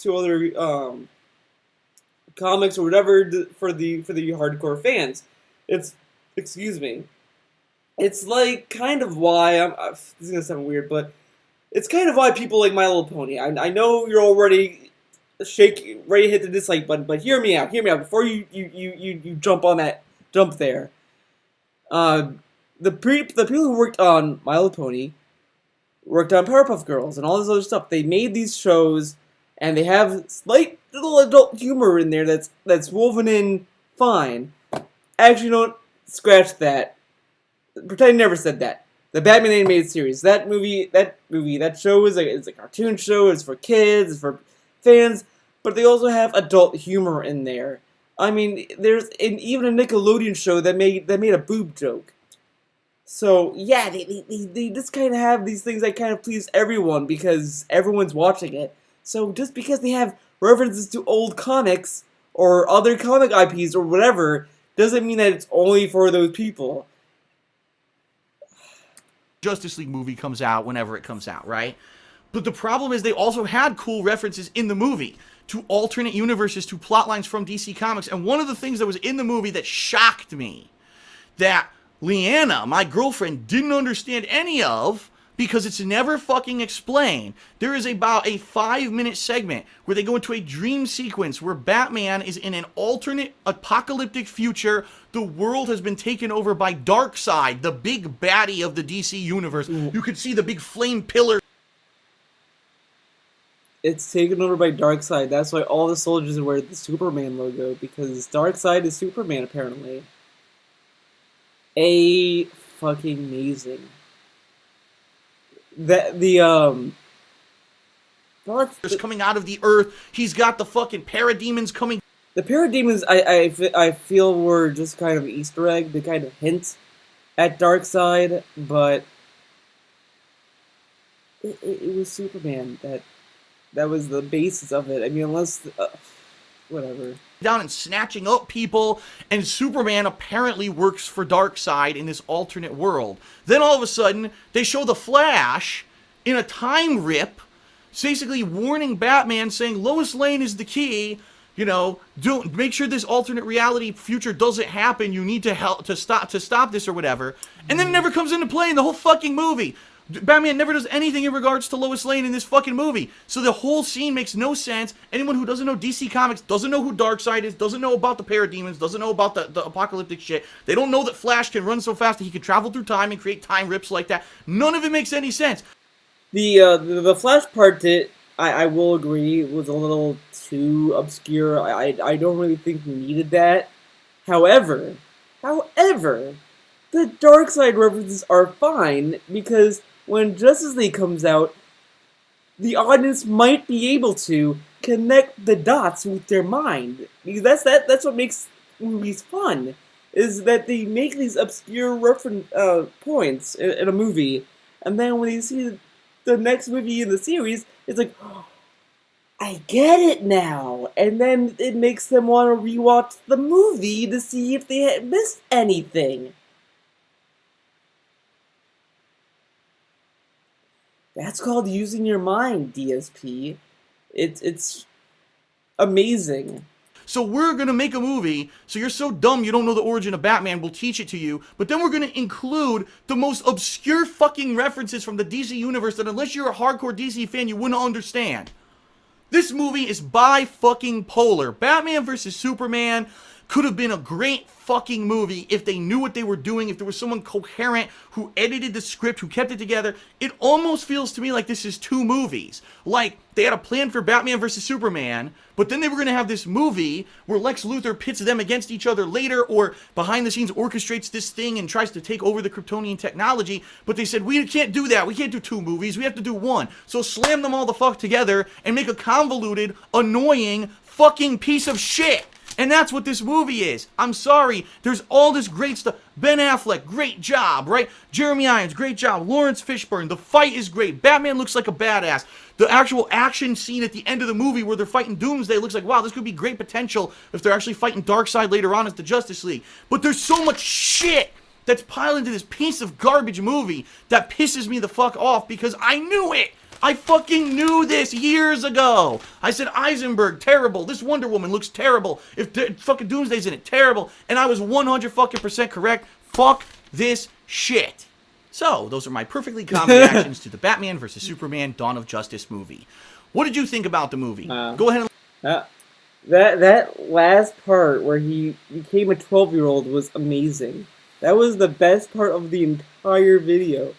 other comics or whatever for the hardcore fans. It's excuse me. It's like kind of why this is gonna sound weird, but it's kind of why people like My Little Pony. I know you're already ready to hit the dislike button, but hear me out. Hear me out before you jump on that jump there. The people who worked on My Little Pony worked on Powerpuff Girls and all this other stuff. They made these shows, and they have slight little adult humor in there that's woven in fine. Actually, don't scratch that. Pretend I never said that. The Batman animated series, that show is a cartoon show. It's for kids, it's for fans, but they also have adult humor in there. I mean, there's even a Nickelodeon show that made a boob joke. So yeah, they just kind of have these things that kind of please everyone because everyone's watching it. So just because they have references to old comics or other comic IPs or whatever doesn't mean that it's only for those people. Justice League movie comes out whenever it comes out, right? But the problem is they also had cool references in the movie to alternate universes, to plot lines from DC Comics. And one of the things that was in the movie that shocked me, that Leanna, my girlfriend, didn't understand any of, because it's never fucking explained. There is about a 5-minute segment where they go into a dream sequence where Batman is in an alternate apocalyptic future. The world has been taken over by Darkseid, the big baddie of the DC universe. You could see the big flame pillar. It's taken over by Darkseid. That's why all the soldiers wear the Superman logo, because Darkseid is Superman apparently. Fucking amazing. Just coming out of the earth. He's got the fucking parademons coming. The parademons, I feel were just kind of an Easter egg to kind of hint at Darkseid, but it was Superman that was the basis of it. I mean, unless whatever. Down and snatching up people, and Superman apparently works for Darkseid in this alternate world. Then all of a sudden, they show the Flash in a time rip, basically warning Batman, saying Lois Lane is the key. Don't make sure this alternate reality future doesn't happen. You need to help to stop this or whatever. And then it never comes into play in the whole fucking movie. Batman never does anything in regards to Lois Lane in this fucking movie. So the whole scene makes no sense. Anyone who doesn't know DC Comics doesn't know who Darkseid is, doesn't know about the parademons, doesn't know about the apocalyptic shit. They don't know that Flash can run so fast that he can travel through time and create time rips like that. None of it makes any sense. The Flash part I will agree was a little too obscure. I don't really think we needed that. However, the Darkseid references are fine because when Justice League comes out, the audience might be able to connect the dots with their mind, because that's what makes movies fun, is that they make these obscure reference points in a movie, and then when you see the next movie in the series, it's like, oh, I get it now, and then it makes them want to rewatch the movie to see if they had missed anything. That's called using your mind, DSP. It's amazing. So we're gonna make a movie, so you're so dumb you don't know the origin of Batman, we'll teach it to you, but then we're gonna include the most obscure fucking references from the DC universe that unless you're a hardcore DC fan, you wouldn't understand. This movie is bi-fucking-polar. Batman vs. Superman could have been a great fucking movie if they knew what they were doing, if there was someone coherent who edited the script, who kept it together. It almost feels to me like this is two movies. Like, they had a plan for Batman vs. Superman, but then they were going to have this movie where Lex Luthor pits them against each other later, or behind the scenes orchestrates this thing and tries to take over the Kryptonian technology, but they said, we can't do that, we can't do two movies, we have to do one. So slam them all the fuck together and make a convoluted, annoying, fucking piece of shit. And that's what this movie is. I'm sorry. There's all this great stuff. Ben Affleck, great job, right? Jeremy Irons, great job. Lawrence Fishburne, the fight is great. Batman looks like a badass. The actual action scene at the end of the movie where they're fighting Doomsday looks like, wow, this could be great potential if they're actually fighting Darkseid later on as the Justice League. But there's so much shit that's piled into this piece of garbage movie that pisses me the fuck off because I knew it. I fucking knew this years ago. I said Eisenberg, terrible. This Wonder Woman looks terrible. If fucking Doomsday's in it, terrible. And I was 100 fucking percent correct. Fuck this shit. So, those are my perfectly calm reactions to the Batman vs. Superman Dawn of Justice movie. What did you think about the movie? Go ahead and... That last part where he became a 12-year-old was amazing. That was the best part of the entire video.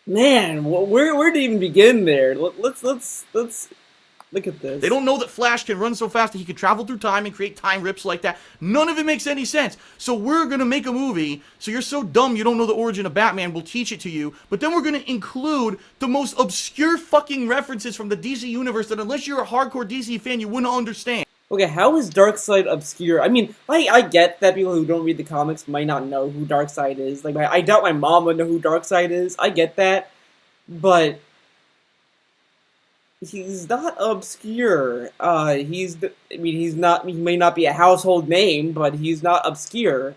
Man, where to even begin there? Let's look at this. They don't know that Flash can run so fast that he can travel through time and create time rips like that. None of it makes any sense. So we're gonna make a movie, so you're so dumb you don't know the origin of Batman, we'll teach it to you, but then we're gonna include the most obscure fucking references from the DC universe that unless you're a hardcore DC fan, you wouldn't understand. Okay, how is Darkseid obscure? I mean, I get that people who don't read the comics might not know who Darkseid is. Like, I doubt my mom would know who Darkseid is. I get that. But he's not obscure. He's not, he may not be a household name, but he's not obscure.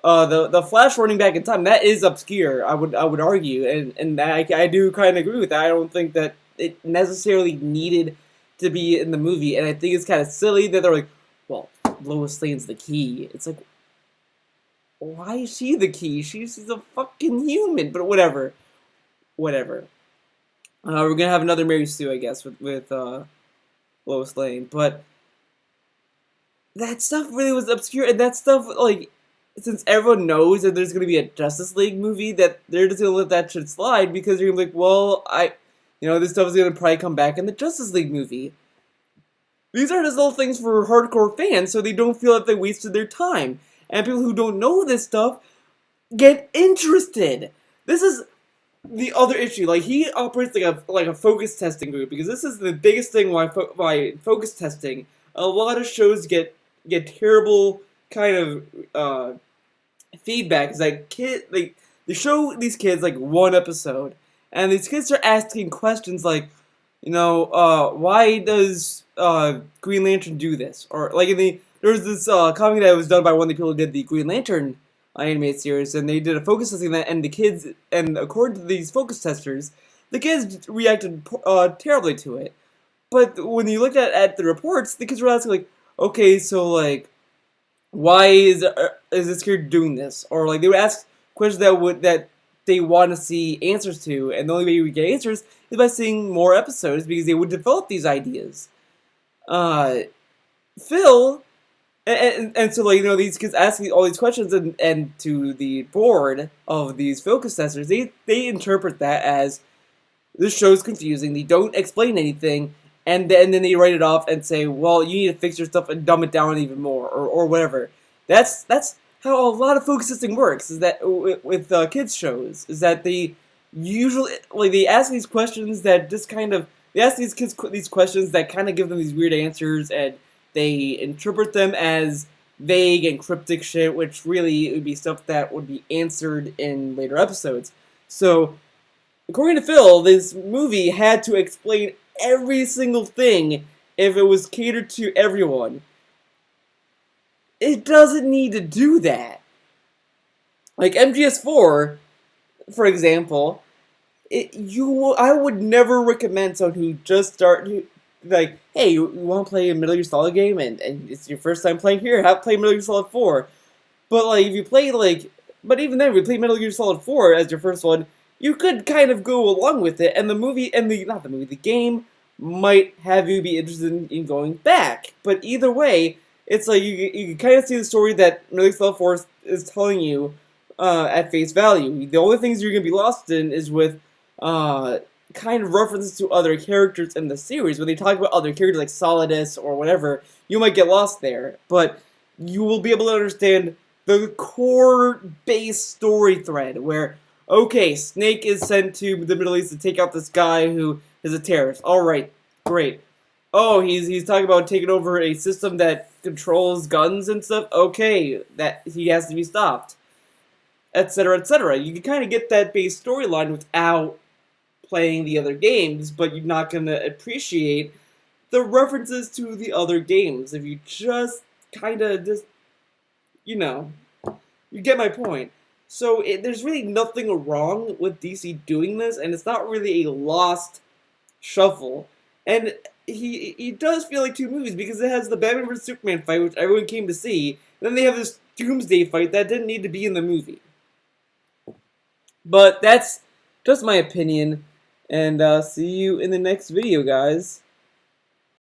The Flash running back in time, that is obscure, I would argue. And I do kind of agree with that. I don't think that it necessarily needed to be in the movie, and I think it's kind of silly that they're like, well, Lois Lane's the key. It's like, why is she the key? She's a fucking human, but whatever. We're gonna have another Mary Sue, I guess, with Lois Lane, but that stuff really was obscure, and that stuff, like, since everyone knows that there's gonna be a Justice League movie, that they're just gonna let that shit slide, because you're gonna be like, well, this stuff is going to probably come back in the Justice League movie. These are just little things for hardcore fans, so they don't feel like they wasted their time. And people who don't know this stuff get interested. This is the other issue. Like, he operates like a focus testing group, because this is the biggest thing why focus testing, a lot of shows get terrible kind of feedback. It's like, they show these kids like one episode, and these kids are asking questions like, why does Green Lantern do this? Or like there was this comic that was done by one of the people who did the Green Lantern animated series, and they did a focus testing that, and the kids, and according to these focus testers, the kids reacted terribly to it. But when you look at the reports, the kids were asking like, okay, so like, why is this kid doing this? Or like they would ask questions that they want to see answers to, and the only way we get answers is by seeing more episodes because they would develop these ideas. Uh, Phil, and so like these kids asking all these questions, and to the board of these focus testers, they interpret that as this show's confusing. They don't explain anything, and then they write it off and say, well, you need to fix your stuff and dumb it down even more, or whatever. That's how a lot of focus testing works. Is that with kids shows? Is that they usually they ask these questions that just kind of they ask these kids these questions that kind of give them these weird answers, and they interpret them as vague and cryptic shit, which really would be stuff that would be answered in later episodes. So, according to Phil, this movie had to explain every single thing if it was catered to everyone. It doesn't need to do that. Like MGS4, for example, I would never recommend someone who just like, hey, you want to play a Metal Gear Solid game and it's your first time playing here, have play Metal Gear Solid 4. But like if you play but even then, if you play Metal Gear Solid 4 as your first one, you could kind of go along with it, and the game might have you be interested in going back. But either way, it's like you can kind of see the story that Metal Gear Solid 4 is telling you at face value. The only things you're going to be lost in is with kind of references to other characters in the series. When they talk about other characters like Solidus or whatever, you might get lost there. But you will be able to understand the core base story thread where, okay, Snake is sent to the Middle East to take out this guy who is a terrorist. Alright, great. Oh, he's talking about taking over a system that controls guns and stuff. Okay, that he has to be stopped. Etc., etc. You can kind of get that base storyline without playing the other games, but you're not going to appreciate the references to the other games if you just kind of you get my point. So there's really nothing wrong with DC doing this, and it's not really a lost shuffle. And he does feel like two movies because it has the Batman vs Superman fight, which everyone came to see, and then they have this Doomsday fight that didn't need to be in the movie. But that's just my opinion, and see you in the next video, guys.